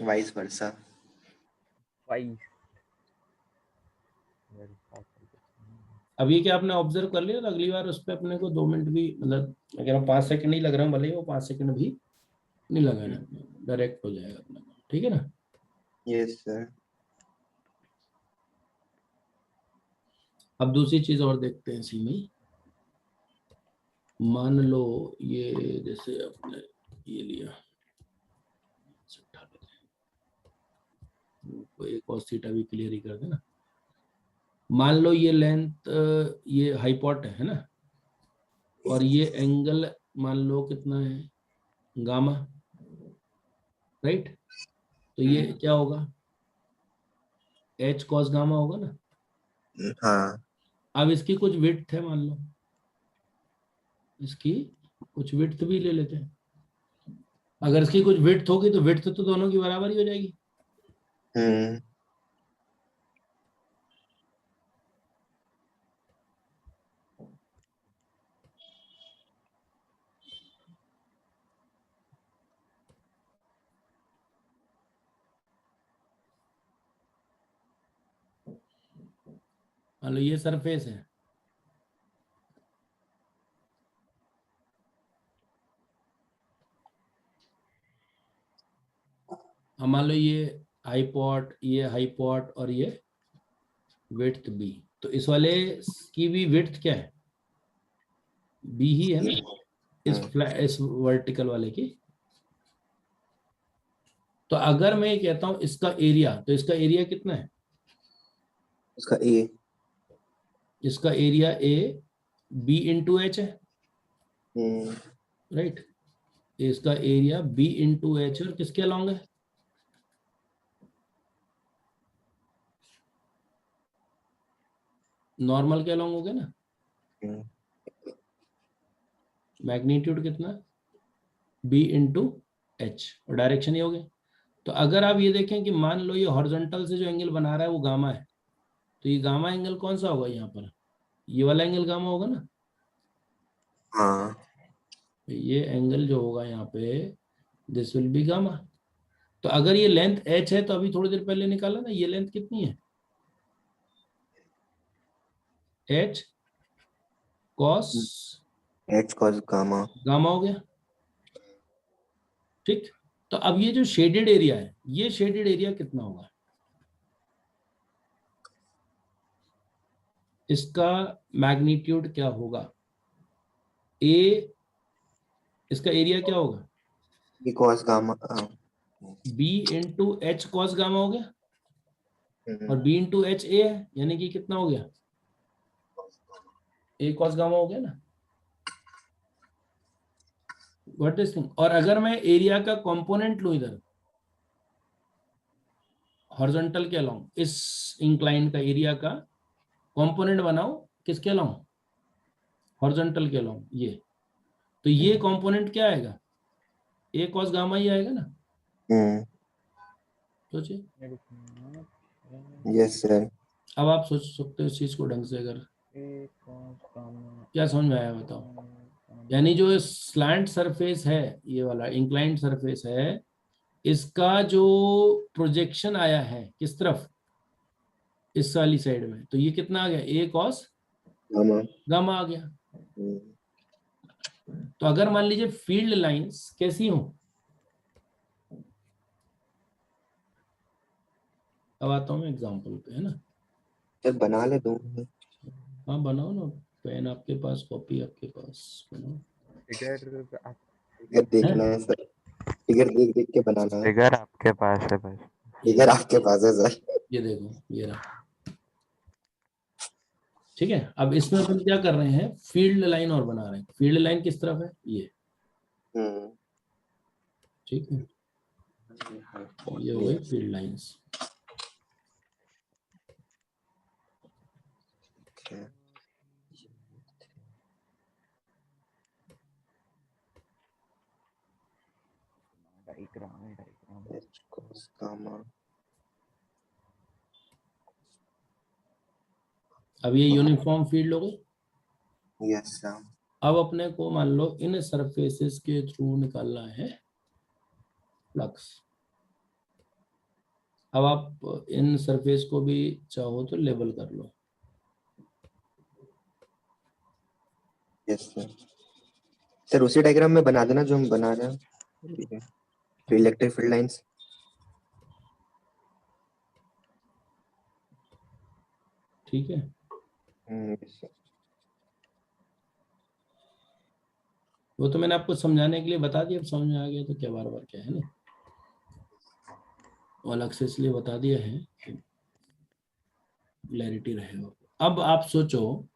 Speaker 4: Vice versa.
Speaker 6: वाइस
Speaker 1: अब ये क्या आपने ऑब्जर्व कर लिया, तो अगली बार उस पर अपने को 2 मिनट भी, मतलब मैं कह रहा हूँ 5 सेकंड ही लग रहा है, भले ही वो 5 सेकंड भी नहीं लगाना, डायरेक्ट हो जाएगा अपना काम, ठीक है ना।
Speaker 4: Yes sir.
Speaker 1: अब दूसरी चीज और देखते हैं इसी में। मान लो ये जैसे अपने ये लिया, एक cos थीटा भी क्लियर ही कर देना। मान लो ये लेंथ, ये हाइपोट है ना, और ये एंगल मान लो कितना है, गामा, राइट। तो ये क्या होगा, h cos गामा होगा ना।
Speaker 4: हाँ
Speaker 1: अब इसकी कुछ विड्थ है मान लो, इसकी कुछ विड्थ भी ले लेते हैं। अगर इसकी कुछ विड्थ होगी तो विड्थ तो दोनों की बराबर ही हो जाएगी। मान लो ये सरफेस है, अब मान लो ये हाइपोट और ये विड्थ बी, तो इस वाले की भी विड्थ क्या है, बी ही है ना, इस वर्टिकल वाले की। तो अगर मैं ये कहता हूं इसका एरिया, तो इसका एरिया कितना है?
Speaker 4: उसका ए।
Speaker 1: इसका area A B into H है,
Speaker 4: हम्म,
Speaker 1: राइट? इसका एरिया बी इंटू एच और किसके अलॉन्ग है? नॉर्मल के अलॉन्ग हो गया ना।
Speaker 4: हम्म,
Speaker 1: मैग्नीट्यूड कितना? बी इंटू एच, और डायरेक्शन ही हो गया। तो अगर आप ये देखें कि मान लो ये हॉरिजॉन्टल से जो एंगल बना रहा है वो गामा है, तो ये गामा एंगल कौन सा होगा यहाँ पर? ये वाला एंगल गामा होगा ना।
Speaker 4: हाँ।
Speaker 1: तो ये एंगल जो होगा यहाँ पे, दिस विल बी गामा। तो अगर ये लेंथ h है, तो अभी थोड़ी देर पहले निकाला ना, ये लेंथ कितनी है? h cos
Speaker 4: H cos gamma.
Speaker 1: Gamma हो गया, ठीक। तो अब ये जो शेडेड एरिया है, ये शेडेड एरिया कितना होगा? इसका मैग्नीट्यूड क्या होगा? ए, इसका एरिया क्या होगा?
Speaker 4: B cos gamma. हाँ।
Speaker 1: B into H cos gamma हो गया, और बी इंटू एच ए है, यानी कि कितना हो गया? ए कॉस गामा हो गया ना। What this thing. और अगर मैं एरिया का कंपोनेंट लूं इधर हॉरिजॉन्टल के अलोंग, इस इंक्लाइन का एरिया का कंपोनेंट बनाओ, किसके अलोंग? हॉरिजॉन्टल के अलोंग ये। तो ये कंपोनेंट क्या आएगा? ए कॉस गामा ही आएगा ना। सोचिए।
Speaker 4: Yes sir.
Speaker 1: अब आप सोच सकते हो इस चीज को ढंग से, अगर क्या समझ में आया बताओ। यानी जो स्लैंट सरफेस है, ये वाला इंक्लाइंड सरफेस है, इसका जो प्रोजेक्शन आया है किस तरफ? इस वाली साइड में, तो ये कितना आ गया? ए कॉस
Speaker 4: गामा।
Speaker 1: गामा आ गया। तो अगर मान लीजिए फील्ड लाइंस कैसी हो, अब आता हूं मैं एग्जांपल पे, है ना।
Speaker 4: सर बना ले दो।
Speaker 1: हाँ बनाओ ना, पेन आपके पास, कॉपी आपके पास, बनाओ।
Speaker 4: फिगर देखना है सर, फिगर देख देख के बनाना है।
Speaker 3: फिगर आपके पास है बस।
Speaker 4: फिगर आपके पास है सर।
Speaker 1: ये देखो, ये रहा, ठीक है। अब इसमें अपन क्या कर रहे हैं? फील्ड लाइन और बना रहे हैं। फील्ड लाइन किस तरफ है? ये, ठीक है। ये हो गई field lines.
Speaker 4: H cos gamma.
Speaker 1: अब ये यूनिफॉर्म फील्ड हो गई।
Speaker 4: Yes sir.
Speaker 1: अब अपने को मान लो इन सरफेसेस के थ्रू निकालना है फ्लक्स। अब आप इन सरफेस को भी चाहो तो लेबल कर लो।
Speaker 4: Yes sir. सर उसी डायग्राम में बना देना जो हम बना रहे हैं, तो इलेक्ट्रिक फील्ड लाइंस।
Speaker 1: ठीक है।
Speaker 4: yes, sir.
Speaker 1: वो तो मैंने आपको समझाने के लिए बता दिया, अब समझ में आ गया तो क्या बार बार क्या, है ना। वो अलग से इसलिए बता दिया है, क्लैरिटी रहेगा। अब आप सोचो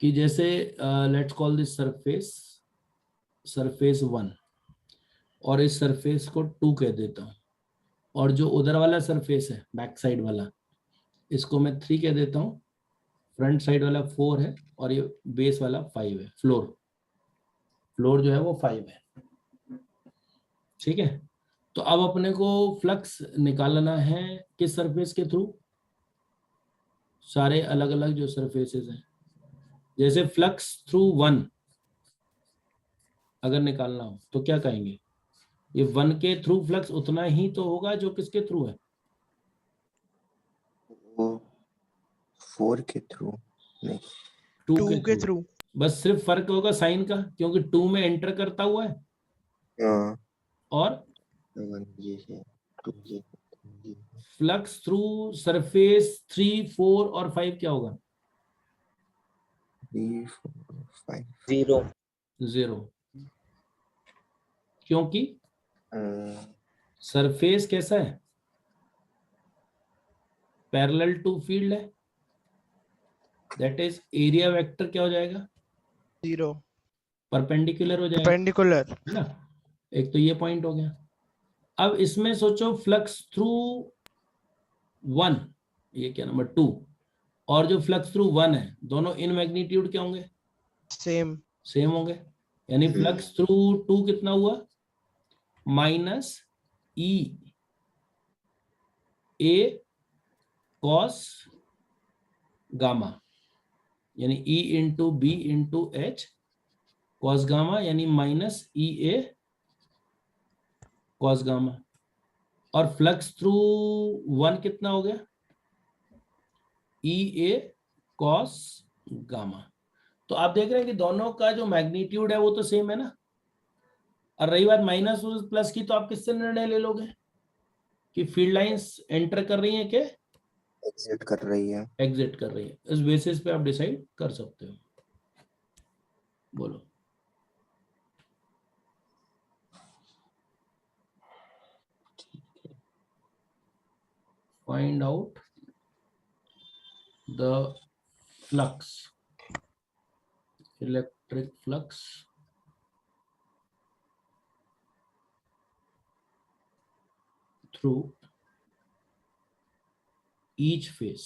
Speaker 1: कि जैसे let's call this surface surface 1, और इस सरफेस को 2 कह देता हूँ, और जो उधर वाला सरफेस है बैक साइड वाला, इसको मैं 3 कह देता हूँ। फ्रंट साइड वाला 4 है, और ये बेस वाला 5 है। फ्लोर फ्लोर जो है वो 5 है, ठीक है। तो अब अपने को फ्लक्स निकालना है किस सरफेस के थ्रू? सारे अलग अलग जो सरफेसेस हैं, जैसे फ्लक्स थ्रू 1 अगर निकालना हो तो क्या कहेंगे? ये 1 के थ्रू फ्लक्स उतना ही तो होगा जो किसके थ्रू है?
Speaker 4: वो 4 के थ्रू नहीं,
Speaker 1: 2
Speaker 2: 2
Speaker 1: के
Speaker 2: के
Speaker 1: थ्रू।
Speaker 2: थ्रू।
Speaker 1: बस सिर्फ फर्क होगा साइन का, क्योंकि 2 में एंटर करता हुआ है,
Speaker 4: हाँ
Speaker 1: और
Speaker 4: 1 ये है, 2 ये।
Speaker 1: फ्लक्स थ्रू सरफेस 3, 4 और 5 क्या होगा?
Speaker 4: 3 4 5।
Speaker 1: 0, क्योंकि सरफेस कैसा है, पैरेलल टू फील्ड है, दैट इज एरिया वेक्टर क्या हो जाएगा,
Speaker 2: 0
Speaker 1: परपेंडिकुलर हो जाएगा,
Speaker 2: परपेंडिकुलर।
Speaker 1: है ना। एक तो ये पॉइंट हो गया। अब इसमें सोचो फ्लक्स थ्रू 1, ये क्या नंबर 2, और जो फ्लक्स थ्रू 1 है, दोनों इन मैग्नीट्यूड क्या होंगे,
Speaker 2: सेम।
Speaker 1: सेम होंगे। यानी फ्लक्स थ्रू 2 कितना हुआ, minus E A cos gamma, यानी E into B into H cos gamma, यानी minus E A cos gamma. और फ्लक्स थ्रू 1 कितना हो गया, ई ए कॉस गामा। तो आप देख रहे हैं कि दोनों का जो मैग्नीट्यूड है वो तो सेम है ना। और रही बात माइनस प्लस की, तो आप किससे निर्णय ले लोगे कि फील्ड लाइंस एंटर कर रही हैं कि
Speaker 4: एग्जिट कर रही है।
Speaker 1: एग्जिट कर रही है। इस बेसिस पे आप डिसाइड कर सकते हो। बोलो। Find out the flux, electric flux through each phase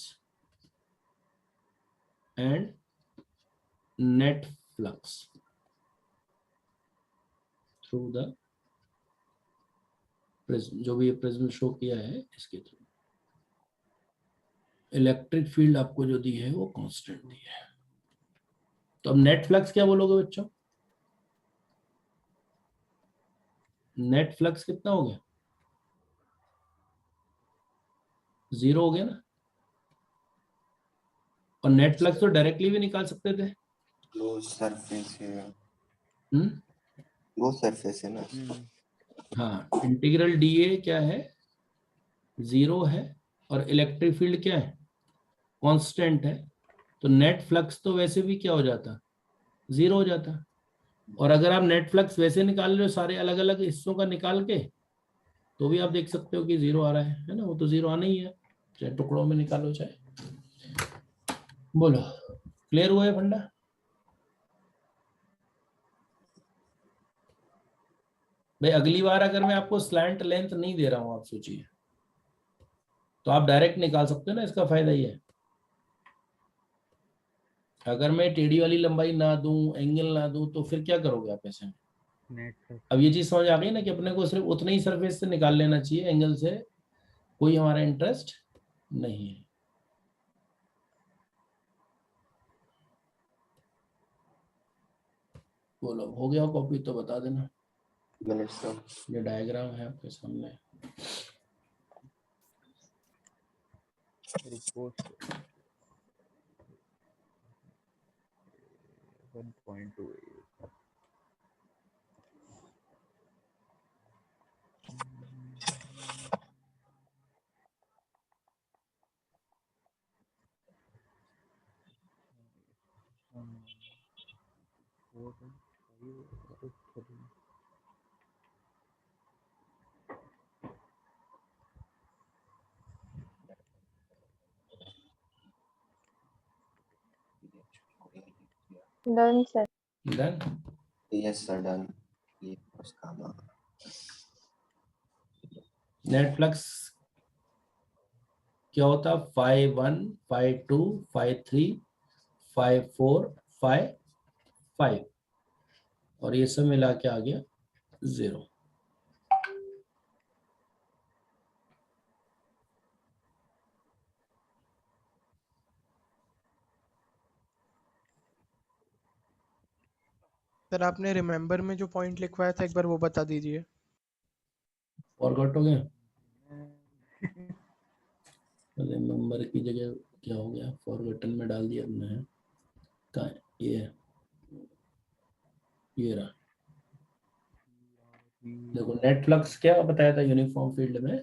Speaker 1: and net flux through the prism। जो भी ये प्रिज्म शो किया है इसके थ्रू इलेक्ट्रिक फील्ड आपको जो दी है वो कांस्टेंट दी है। तो अब नेट फ्लक्स क्या बोलोगे बच्चों, नेट फ्लक्स कितना हो गया, 0 हो गया ना। और नेट फ्लक्स तो डायरेक्टली भी निकाल सकते थे।
Speaker 4: क्लोज सरफेस है,
Speaker 1: हम्म,
Speaker 4: वो सरफेस है ना।
Speaker 1: हाँ, इंटीग्रल डी ए क्या है, 0 है, और इलेक्ट्रिक फील्ड क्या है, कांस्टेंट है। तो नेट फ्लक्स तो वैसे भी क्या हो जाता, 0 हो जाता। और अगर आप नेट फ्लक्स वैसे निकाल रहे हो सारे अलग अलग हिस्सों का निकाल के, तो भी आप देख सकते हो कि 0 आ रहा है ना। वो तो 0 आना ही है, चाहे टुकड़ों में निकालो चाहे। बोलो, क्लियर हुआ है फंडा। भाई अगली बार अगर मैं आपको स्लैंट लेंथ नहीं दे रहा हूं, आप सोचिए, तो आप डायरेक्ट निकाल सकते हो ना। इसका फायदा ये है, अगर मैं टेढ़ी वाली लंबाई ना दूं, एंगल ना दूं, तो फिर क्या करोगे आप ऐसे में।
Speaker 6: नेट
Speaker 1: अब ये चीज समझ आ गई ना कि अपने को सिर्फ उतने ही सरफेस से निकाल लेना चाहिए, एंगल से कोई हमारा इंटरेस्ट नहीं है। बोलो, हो गया कॉपी तो बता देना।
Speaker 4: मिनट्स
Speaker 1: ये डायग्राम है आपके सामने।
Speaker 6: Report 1.28
Speaker 5: Done, sir.
Speaker 1: Done.
Speaker 4: Yes sir done. ये उसका
Speaker 1: नेट फ्लक्स क्या होता, 5 1 5 2 5 3 5 4 5 5, और ये सब मिला के आ गया 0।
Speaker 2: सर आपने रिमेम्बर में जो पॉइंट लिखवाया था एक बार वो बता दीजिए।
Speaker 1: फॉरगॉट हो गया, रिमेम्बर की जगह क्या हो गया, फॉरगॉटन में डाल दिया हमने। कहाँ है? ये है, ये रहा। देखो नेट फ्लक्स क्या बताया था, यूनिफॉर्म फील्ड में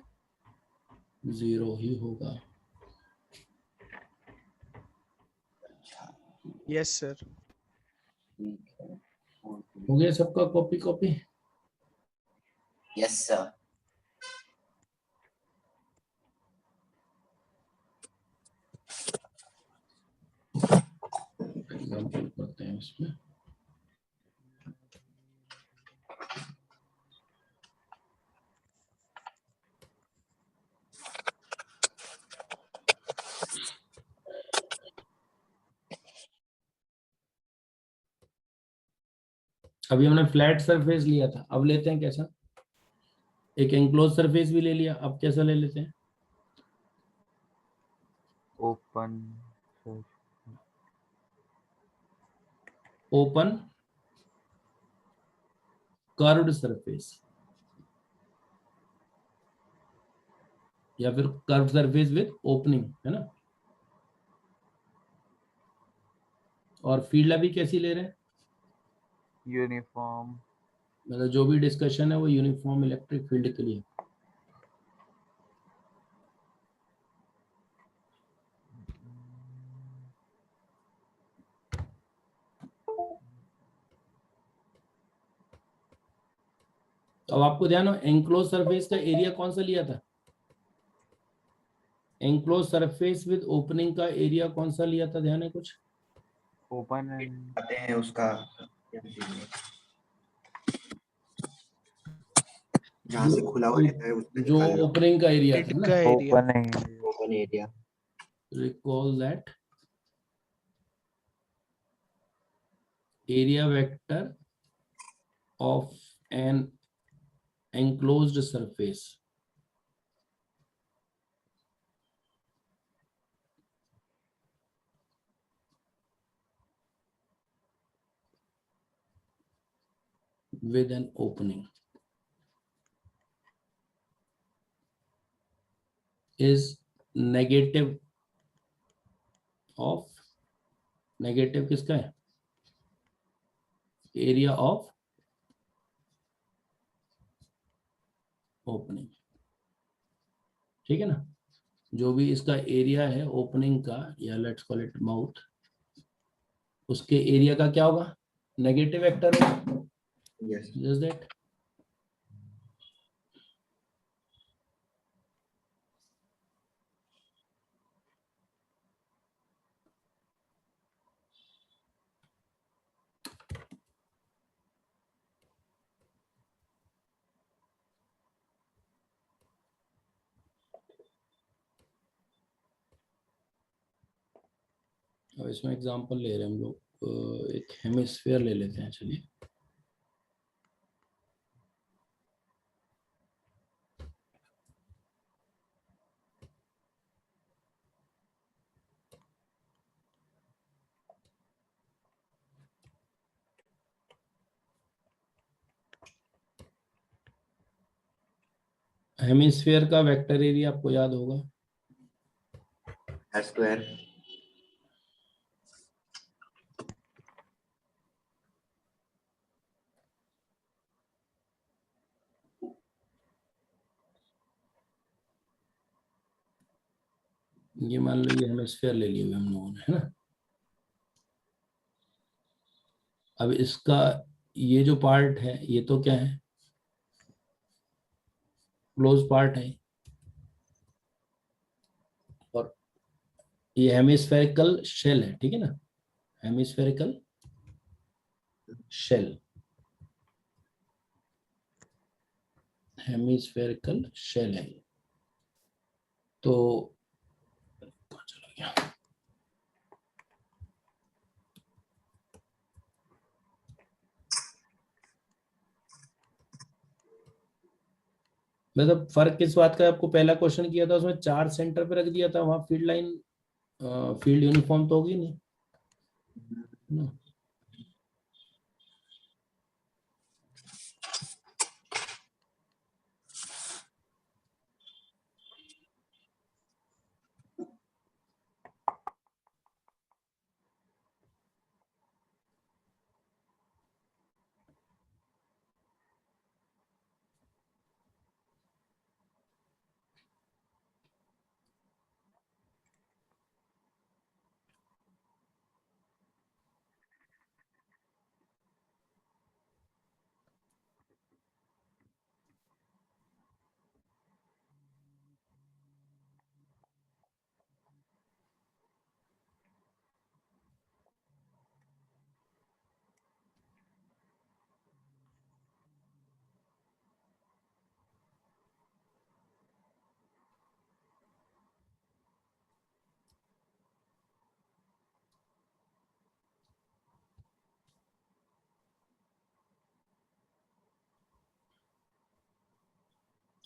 Speaker 1: 0 ही होगा।
Speaker 2: Yes sir.
Speaker 1: हो गया सबका कॉपी कॉपी।
Speaker 4: Yes sir.
Speaker 1: इसमें। अभी हमने फ्लैट सरफेस लिया था, अब लेते हैं कैसा, एक एंक्लोज सरफेस भी ले लिया, अब कैसा ले लेते हैं?
Speaker 3: ओपन
Speaker 1: ओपन कर्व्ड सरफेस, या फिर कर्व सरफेस विद ओपनिंग, है ना। और फील्ड अभी कैसी ले रहे हैं?
Speaker 3: यूनिफॉर्म
Speaker 1: मतलब जो भी डिस्कशन है वो यूनिफॉर्म इलेक्ट्रिक फील्ड के लिए। तो अब आपको ध्यान हो, एंक्लोज सरफेस का एरिया कौन सा लिया था? एंक्लोज सरफेस विद ओपनिंग का एरिया कौन सा लिया था, ध्यान है कुछ?
Speaker 3: ओपन एंड
Speaker 4: आते हैं उसका जहाँ से खुला हुआ रहता है उसमें
Speaker 1: जो
Speaker 4: निकाल लो
Speaker 1: ओपनिंग का एरिया था
Speaker 2: लिड
Speaker 1: ना,
Speaker 2: का area.
Speaker 3: Open and
Speaker 4: open area.
Speaker 1: Recall that area vector of an enclosed surface with an opening is negative of, negative किसका है? एरिया ऑफ ओपनिंग, ठीक है ना। जो भी इसका एरिया है ओपनिंग का, या लेट्स कॉल इट माउथ, उसके एरिया का क्या होगा? नेगेटिव वेक्टर होगा,
Speaker 4: यस
Speaker 1: जस्ट दैट। अब इसमें एग्जांपल ले रहे हैं हम लोग, एक हेमिस्फीयर ले लेते हैं, चलिए। हेमिस्फीयर का वेक्टर एरिया आपको याद होगा,
Speaker 4: स्क्वायर।
Speaker 1: ये मान लो ये हेमिस्फीयर ले लिए हुए हम लोगों ने, है ना। अब इसका ये जो पार्ट है ये तो क्या है? क्लोज पार्ट है, और ये हेमिस्फेरिकल शेल है, ठीक है ना, हेमिस्फेरिकल शेल, हेमिस्फेरिकल शेल है। तो कहाँ चला गया? मतलब फर्क किस बात का है? आपको पहला क्वेश्चन किया था उसमें चार्ज सेंटर पे रख दिया था, वहां फील्ड लाइन, फील्ड यूनिफॉर्म तो होगी नहीं ना।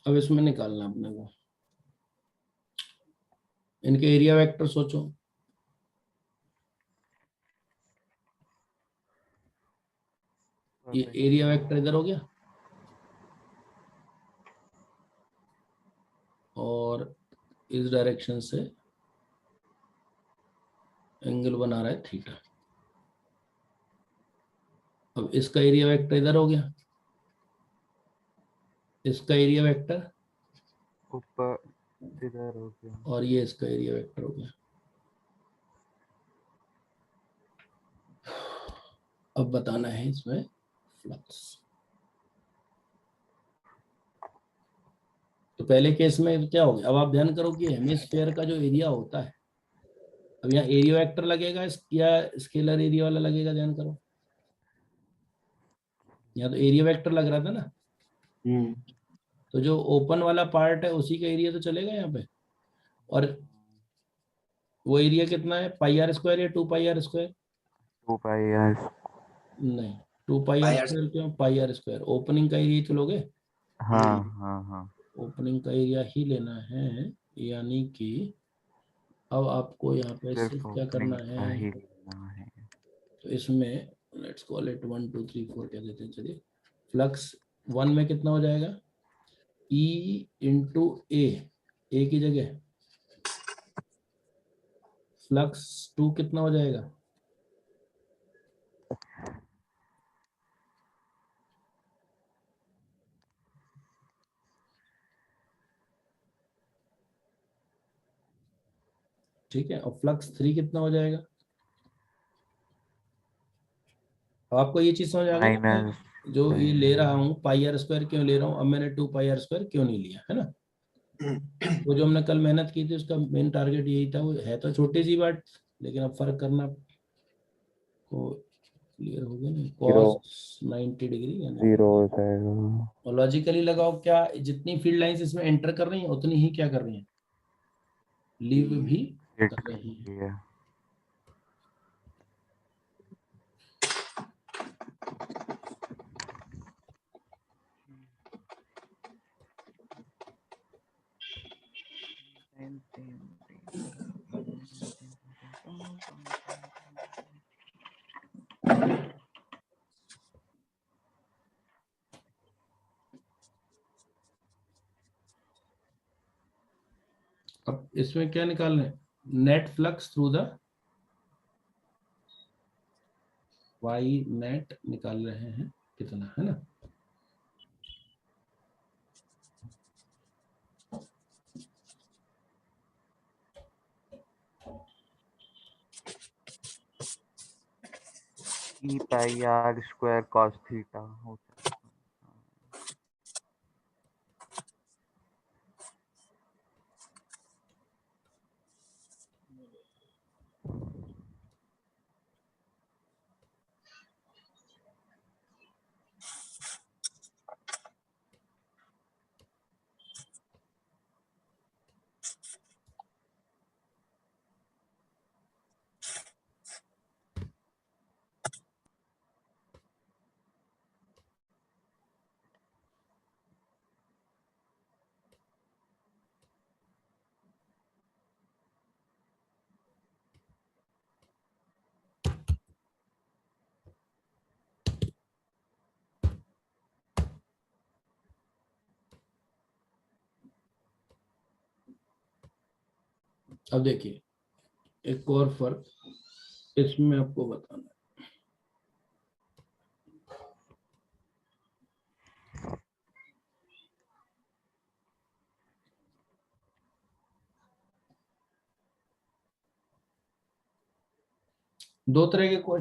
Speaker 1: अब इसमें निकालना अपने को, इनके एरिया वेक्टर सोचो। ये एरिया वेक्टर इधर हो गया और इस डायरेक्शन से एंगल बना रहा है थीटा। अब इसका एरिया वेक्टर इधर हो गया, इसका एरिया वेक्टर
Speaker 3: ऊपर इधर हो गया।
Speaker 1: और ये इसका एरिया वेक्टर हो गया। अब बताना है इसमें फ्लक्स। तो पहले केस में क्या हो गया, अब आप ध्यान करो कि हेमिस्फीयर का जो एरिया होता है, अब यहाँ एरिया वेक्टर लगेगा या स्केलर एरिया वाला लगेगा, ध्यान करो। यहाँ तो एरिया वेक्टर लग रहा था ना, तो जो ओपन वाला पार्ट है उसी का एरिया तो चलेगा यहाँ पे। और वो एरिया कितना है, पाई आर स्क्वायर या 2 pi R square?
Speaker 3: 2 pi R.
Speaker 1: नहीं, 2 पाई आर स्क्वायर क्यों, पाई आर स्क्वायर ओपनिंग का एरिया तो लोगे,
Speaker 3: हाँ हाँ हाँ।
Speaker 1: ओपनिंग का एरिया ही लेना है। यानी कि अब आपको यहाँ पे
Speaker 3: सिर्फ
Speaker 1: सिर्फ क्या
Speaker 3: ओपनिंग
Speaker 1: करना
Speaker 3: का
Speaker 1: है,
Speaker 3: ही लेना है।
Speaker 1: तो इसमें लेट्स कॉल इट 1 2 3 4 क्या देते हैं, चलिए। फ्लक्स 1 में कितना हो जाएगा, E इंटू ए की जगह। फ्लक्स 2 कितना हो जाएगा, ठीक है। और फ्लक्स 3 कितना हो जाएगा। अब आपको ये चीज समझ आ गई ना, मैं
Speaker 3: माइनस।
Speaker 1: जो ये ले रहा हूँ पाई आर स्क्वायर क्यों ले रहा हूँ, अब मैंने 2 पाई आर स्क्वायर क्यों नहीं लिया, है ना। वो जो हमने कल मेहनत की थी उसका मेन टारगेट यही था। वो है तो छोटी सी बात, लेकिन अब फर्क करना को क्लियर हो गया ना।
Speaker 3: जीरो।
Speaker 1: कॉस 90 डिग्री यानी,
Speaker 3: जीरो हो जाएगा।
Speaker 1: और लॉजिकली लगाओ, क्या जितनी फील्ड लाइंस इसमें एंटर कर रही हैं उतनी ही क्या कर रही हैं, लीव भी
Speaker 3: हिट
Speaker 1: कर
Speaker 3: कर
Speaker 1: रही हैं।
Speaker 3: दिया।
Speaker 1: अब इसमें क्या निकालना है, net flux through the Y net निकाल रहे हैं कितना, है ना।
Speaker 3: E pi R square cos theta होता है।
Speaker 1: अब देखिए एक और फर्क इसमें आपको बताना है।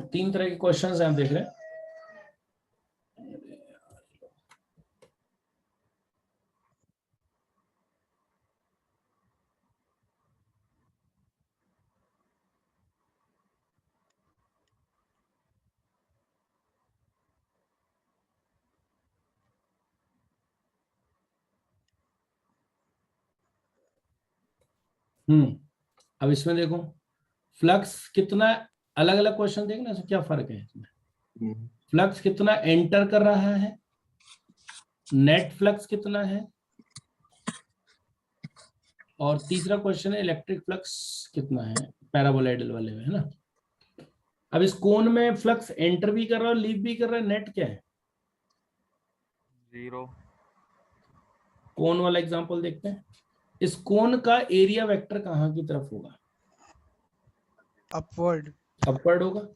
Speaker 1: तीन तरह के क्वेश्चंस हैं, आप देख रहे हैं। अब इसमें देखो फ्लक्स कितना, अलग अलग क्वेश्चन देखना इसमें क्या फर्क है इसमें। फ्लक्स कितना एंटर कर रहा है, नेट फ्लक्स कितना है, और तीसरा क्वेश्चन है इलेक्ट्रिक फ्लक्स कितना है पैराबोलाइडल वाले में, है ना। अब इस कोन में फ्लक्स एंटर भी कर रहा है और लीव भी कर रहा है, नेट क्या है?
Speaker 3: 0।
Speaker 1: कोन वाला एग्जांपल देखते हैं। इस कोन का एरिया वेक्टर कहाँ की तरफ होगा?
Speaker 2: अपवर्ड।
Speaker 1: अपवर्ड होगा।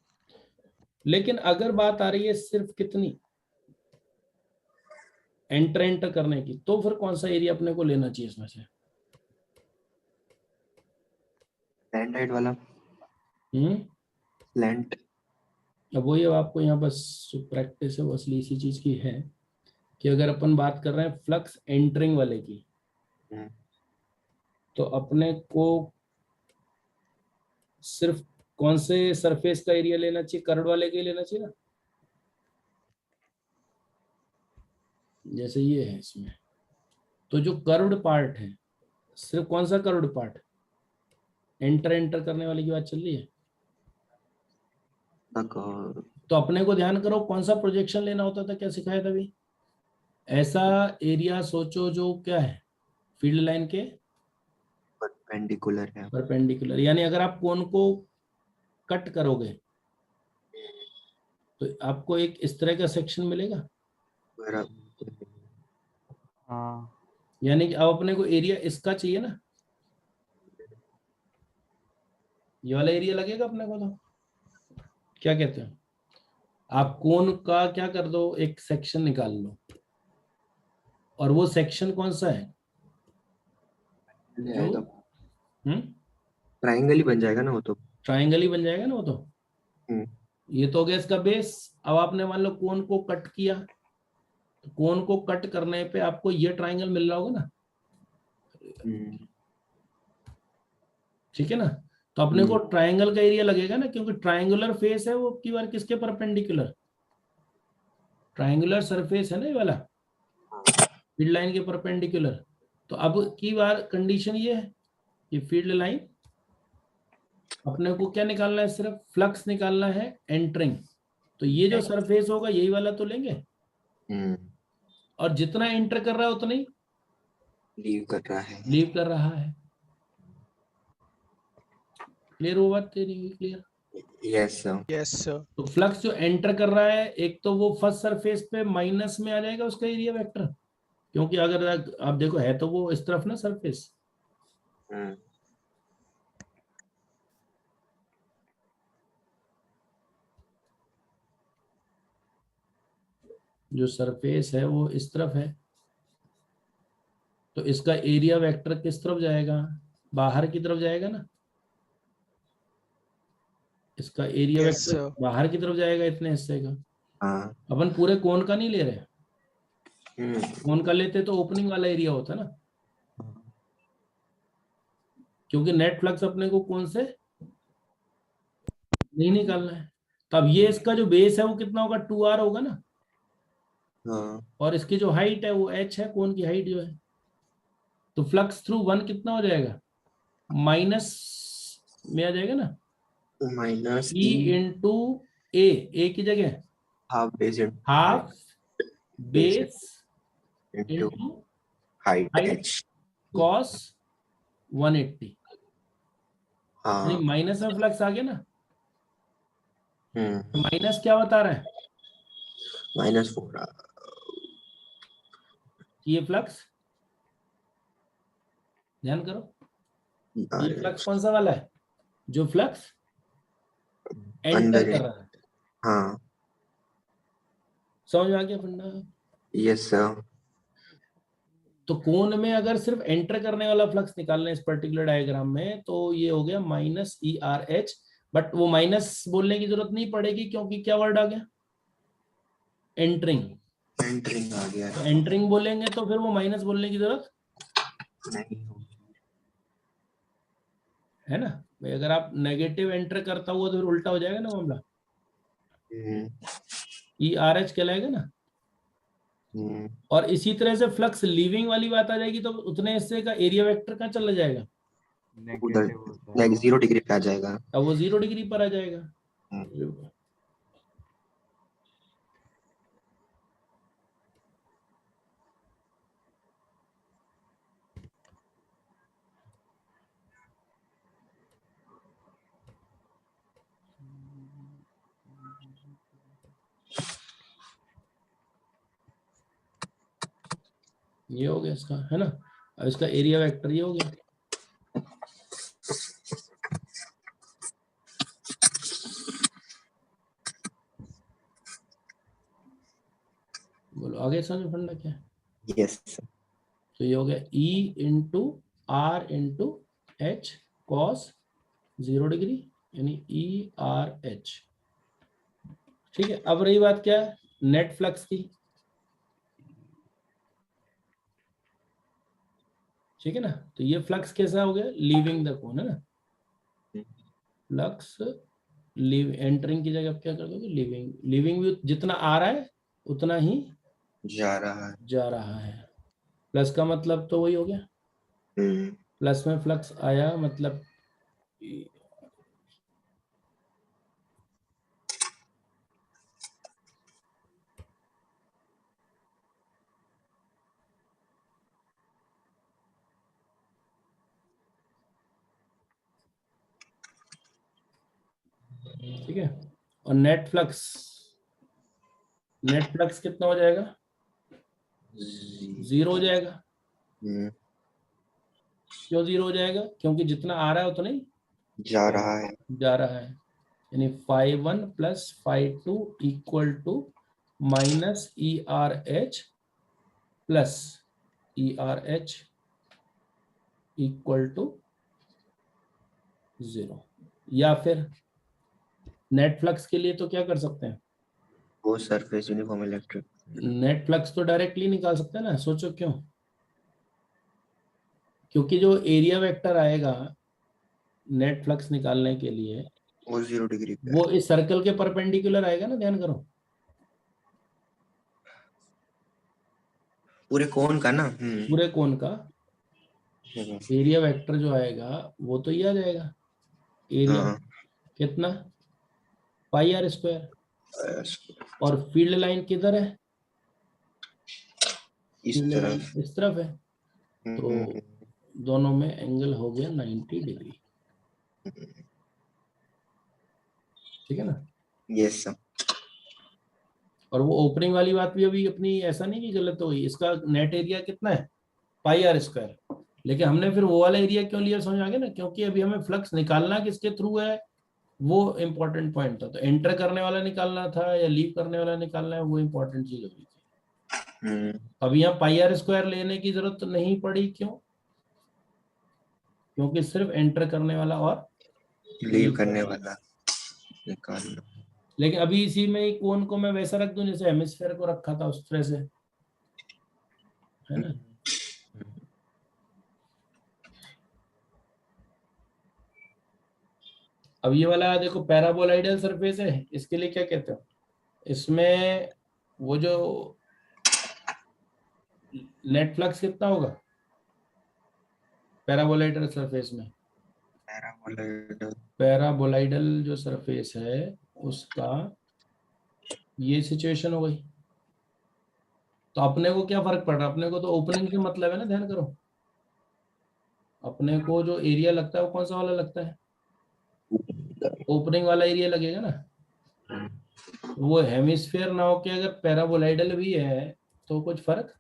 Speaker 1: लेकिन अगर बात आ रही है सिर्फ कितनी एंटर करने की, तो फिर कौन सा एरिया अपने को लेना चाहिए इसमें से?
Speaker 4: स्लैंट राइट वाला। स्लैंट।
Speaker 1: अब वही, अब आपको यहाँ बस प्रैक्टिस है वो असली इसी चीज की है कि अगर अपन बात कर रहे हैं फ्लक्स एंटरिंग वाले की,
Speaker 4: हम्म,
Speaker 1: तो अपने को सिर्फ कौन से सरफेस का एरिया लेना चाहिए? कर्व वाले के लेना चाहिए ना। जैसे ये है इसमें, तो जो कर्व्ड पार्ट है, सिर्फ कौन सा कर्व्ड पार्ट? एंटर करने वाले की बात चल रही है।
Speaker 4: और
Speaker 1: तो अपने को ध्यान करो कौन सा प्रोजेक्शन लेना होता था, क्या सिखाया था अभी? ऐसा एरिया सोचो जो क्या है, फील्ड लाइन के
Speaker 4: परपेंडिकुलर है।
Speaker 1: परपेंडिकुलर। यानी अगर आप कोन को कट करोगे तो आपको एक इस तरह का सेक्शन मिलेगा।
Speaker 4: बराबर।
Speaker 3: हाँ,
Speaker 1: यानी कि अब अपने को एरिया इसका चाहिए ना, ये वाला एरिया लगेगा अपने को। तो क्या कहते हैं आप, कोन का क्या कर दो, एक सेक्शन निकाल लो, और वो सेक्शन कौन सा है जो
Speaker 4: ट्राइंगल ही बन जाएगा ना वो तो।
Speaker 1: ट्राइंगल ही बन जाएगा ना वो तो।
Speaker 4: हम्म,
Speaker 1: ये तो हो गया इसका बेस। अब आपने मान लो कोन को कट किया, तो कोन को कट करने पे आपको ये ट्राइंगल मिल रहा होगा ना,
Speaker 4: हम्म,
Speaker 1: ठीक है ना। तो अपने को ट्राइंगल का एरिया लगेगा ना, क्योंकि ट्राइंगुलर फेस है वो की बार किसके परपेंडिकुलर? ट्राइंगुलर सरफेस है ना ये वाला, फील्ड लाइन के परपेंडिकुलर। तो अब की बार कंडीशन ये है कि फील्ड लाइन अपने को क्या निकालना है, सिर्फ फ्लक्स निकालना है एंटरिंग। तो ये जो सरफेस होगा यही वाला तो लेंगे, और जितना एंटर कर रहा है उतना ही
Speaker 4: लीव कर रहा है।
Speaker 1: लीव कर रहा है। क्लियर वो बात तेरी? Clear?
Speaker 4: Yes sir.
Speaker 2: Yes sir.
Speaker 1: तो फ्लक्स जो एंटर कर रहा है, एक तो वो फर्स्ट सरफेस पे माइनस में आ जाएगा उसका एरिया वेक्टर, क्योंकि अगर आप देखो है तो वो इस तरफ ना सरफेस। जो सरफेस है वो इस तरफ है, तो इसका एरिया वेक्टर किस तरफ जाएगा? बाहर की तरफ जाएगा ना। इसका एरिया
Speaker 2: यस
Speaker 1: वेक्टर
Speaker 2: सर।
Speaker 1: बाहर की तरफ जाएगा इतने हिस्से का।
Speaker 4: हाँ।
Speaker 1: अपन पूरे कोन का नहीं ले रहे, कोन का लेते तो ओपनिंग वाला एरिया होता ना, क्योंकि नेट फ्लक्स अपने को कौन से नहीं निकालना है। तब ये इसका जो बेस है वो कितना होगा? 2r होगा ना।
Speaker 4: हाँ।
Speaker 1: और इसकी जो हाइट है वो h है, कोन की हाइट जो है। तो फ्लक्स थ्रू 1 कितना हो जाएगा? माइनस में आ जाएगा ना,
Speaker 4: माइनस
Speaker 1: e इंटू ए की जगह
Speaker 4: half base
Speaker 1: half base
Speaker 4: into
Speaker 1: into
Speaker 4: height
Speaker 1: height
Speaker 4: H.
Speaker 1: Cos 180। यानी
Speaker 4: हाँ।
Speaker 1: माइनस में फ्लक्स आ गया ना।
Speaker 4: हम्म।
Speaker 1: माइनस क्या बता रहा है?
Speaker 4: -4।
Speaker 1: कि ये फ्लक्स, ध्यान करो, ये फ्लक्स कौन सा वाला है? जो फ्लक्स एंटर
Speaker 4: अंदर।
Speaker 1: कर रहा है।
Speaker 4: हाँ।
Speaker 1: समझ में आ गया फंडा?
Speaker 4: Yes sir.
Speaker 1: तो कोन में अगर सिर्फ एंटर करने वाला फ्लक्स निकालना है इस पर्टिकुलर डायग्राम में, तो ये हो गया -ERH। बट वो माइनस बोलने की जरूरत नहीं पड़ेगी, क्योंकि क्या वर्ड आ गया? एंटरिंग।
Speaker 4: एंटरिंग आ गया
Speaker 1: तो एंटरिंग बोलेंगे तो फिर वो माइनस बोलने की जरूरत
Speaker 4: नहीं होगी।
Speaker 1: है ना भाई। अगर आप नेगेटिव एंटर करता हुआ तो फिर उल्टा हो जाएगा ना मामला, ERH कहलाएगा ना। और इसी तरह से फ्लक्स लीविंग वाली बात आ जाएगी, तो उतने हिस्से का एरिया वेक्टर कहाँ चला जाएगा?
Speaker 4: उधर
Speaker 3: नेगेटिव हो जाएगा।
Speaker 4: 0 डिग्री पे आ जाएगा।
Speaker 1: अब वो 0 डिग्री पर आ जाएगा। ये हो गया इसका, है ना। अब इसका एरिया वेक्टर ये हो गया। बोलो आगे समझ फंडा क्या है।
Speaker 4: यस
Speaker 1: तो ये हो गया E into R into H cos 0 degree, यानी ERH। ठीक है, अब रही बात क्या है, नेट फ्लक्स की। ठीक है ना, तो ये फ्लक्स कैसा हो गया, लीविंग द कोन, है ना। फ्लक्स लीव एंटरिंग की जगह आप क्या कर दोगे, लीविंग। लीविंग भी जितना आ रहा है उतना ही
Speaker 4: जा रहा है।
Speaker 1: जा रहा है। प्लस का मतलब तो वही हो गया, प्लस में फ्लक्स आया मतलब ठीक है। और नेट फ्लक्स कितना हो जाएगा, 0 हो जाएगा। क्यों 0 हो जाएगा, क्योंकि जितना आ रहा है उतना ही
Speaker 4: जा रहा है।
Speaker 1: जा रहा है, यानी phi1 plus phi2 equal to minus ERH plus ERH equal to 0। या फिर नेट फ्लक्स के लिए तो क्या कर सकते हैं,
Speaker 4: वो surface uniform electric.
Speaker 1: Net flux तो डायरेक्टली निकाल सकते हैं ना। सोचो क्यों, क्योंकि जो एरिया वेक्टर आएगा नेट फ्लक्स निकालने के लिए
Speaker 4: वो 0 डिग्री पे
Speaker 1: वो इस सर्कल के परपेंडिकुलर आएगा ना, ध्यान करो।
Speaker 4: पूरे कोन का ना।
Speaker 1: पूरे कोन का एरिया वेक्टर जो आएगा वो तो ये आ जाएगा, एरिया
Speaker 4: हाँ।
Speaker 1: कितना, पाई आर स्क्वायर। और फील्ड लाइन किधर है,
Speaker 4: इस
Speaker 1: फील्ड लाइन
Speaker 4: तरफ।
Speaker 1: इस तरफ है, तो दोनों में एंगल हो गया 90 डिग्री। ठीक है ना।
Speaker 4: Yes sir.
Speaker 1: और वो ओपनिंग वाली बात भी अभी अपनी ऐसा नहीं कि गलत हो गई, इसका नेट एरिया कितना है, पाई आर स्क्वायर। लेकिन हमने फिर वो वाला एरिया क्यों लिया, समझ आ गया ना, क्योंकि अभी हमें फ्लक्स निकालना किसके थ्रू है, वो इंपॉर्टेंट पॉइंट था। तो एंटर करने वाला निकालना था या लीव करने वाला निकालना है, वो इंपॉर्टेंट चीज हो रही थी। अभी यहाँ पाई आर स्क्वायर लेने की जरूरत नहीं पड़ी, क्यों, क्योंकि सिर्फ एंटर करने वाला और
Speaker 4: लीव करने वाला निकालना।
Speaker 1: लेकिन अभी इसी में ही कोन को मैं वैसा रख दूं जैसे हेमिस्फेयर को रखा था उस तरह से, है ना। अब ये वाला देखो पैराबोलाइडल सरफेस है, इसके लिए क्या कहते हो, इसमें वो जो नेट फ्लक्स कितना होगा पैराबोलाइडल सरफेस में, पैराबोलाइडल जो सरफेस है उसका ये सिचुएशन हो गई। तो अपने को क्या फर्क पड़ रहा है, अपने को तो ओपनिंग से मतलब है ना, ध्यान करो। अपने को जो एरिया लगता है वो कौन सा वाला लगता है, ओपनिंग वाला एरिया लगेगा ना। वो हेमिस्फीयर ना होके अगर पैराबोलाइडल भी है तो कुछ फर्क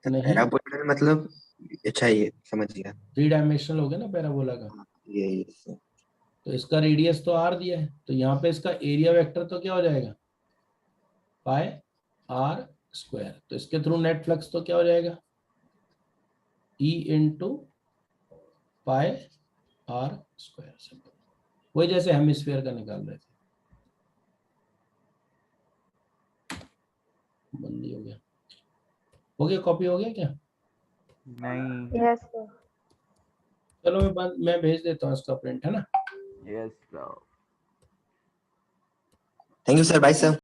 Speaker 1: नहीं।
Speaker 4: पैराबोला मतलब, अच्छा ये समझ गया।
Speaker 1: 3 डायमेंशनल हो गया ना पैराबोला का।
Speaker 4: ये
Speaker 1: तो इसका रेडियस तो r दिया है, तो यहाँ पे इसका एरिया वेक्टर तो क्या हो जाएगा, पाई आर स्क्वायर। तो इसके थ्रू नेट फ्लक्स तो क्या हो जाएगा, E into pi R square. वही जैसे हेमिस्फीयर का निकाल रहे थे। बंदी हो गया, हो गया, कॉपी हो गया क्या,
Speaker 3: नहीं।
Speaker 5: Yes sir.
Speaker 1: चलो मैं भेज देता हूँ इसका प्रिंट, है ना।
Speaker 3: Yes sir.
Speaker 4: Thank you sir. Bye sir.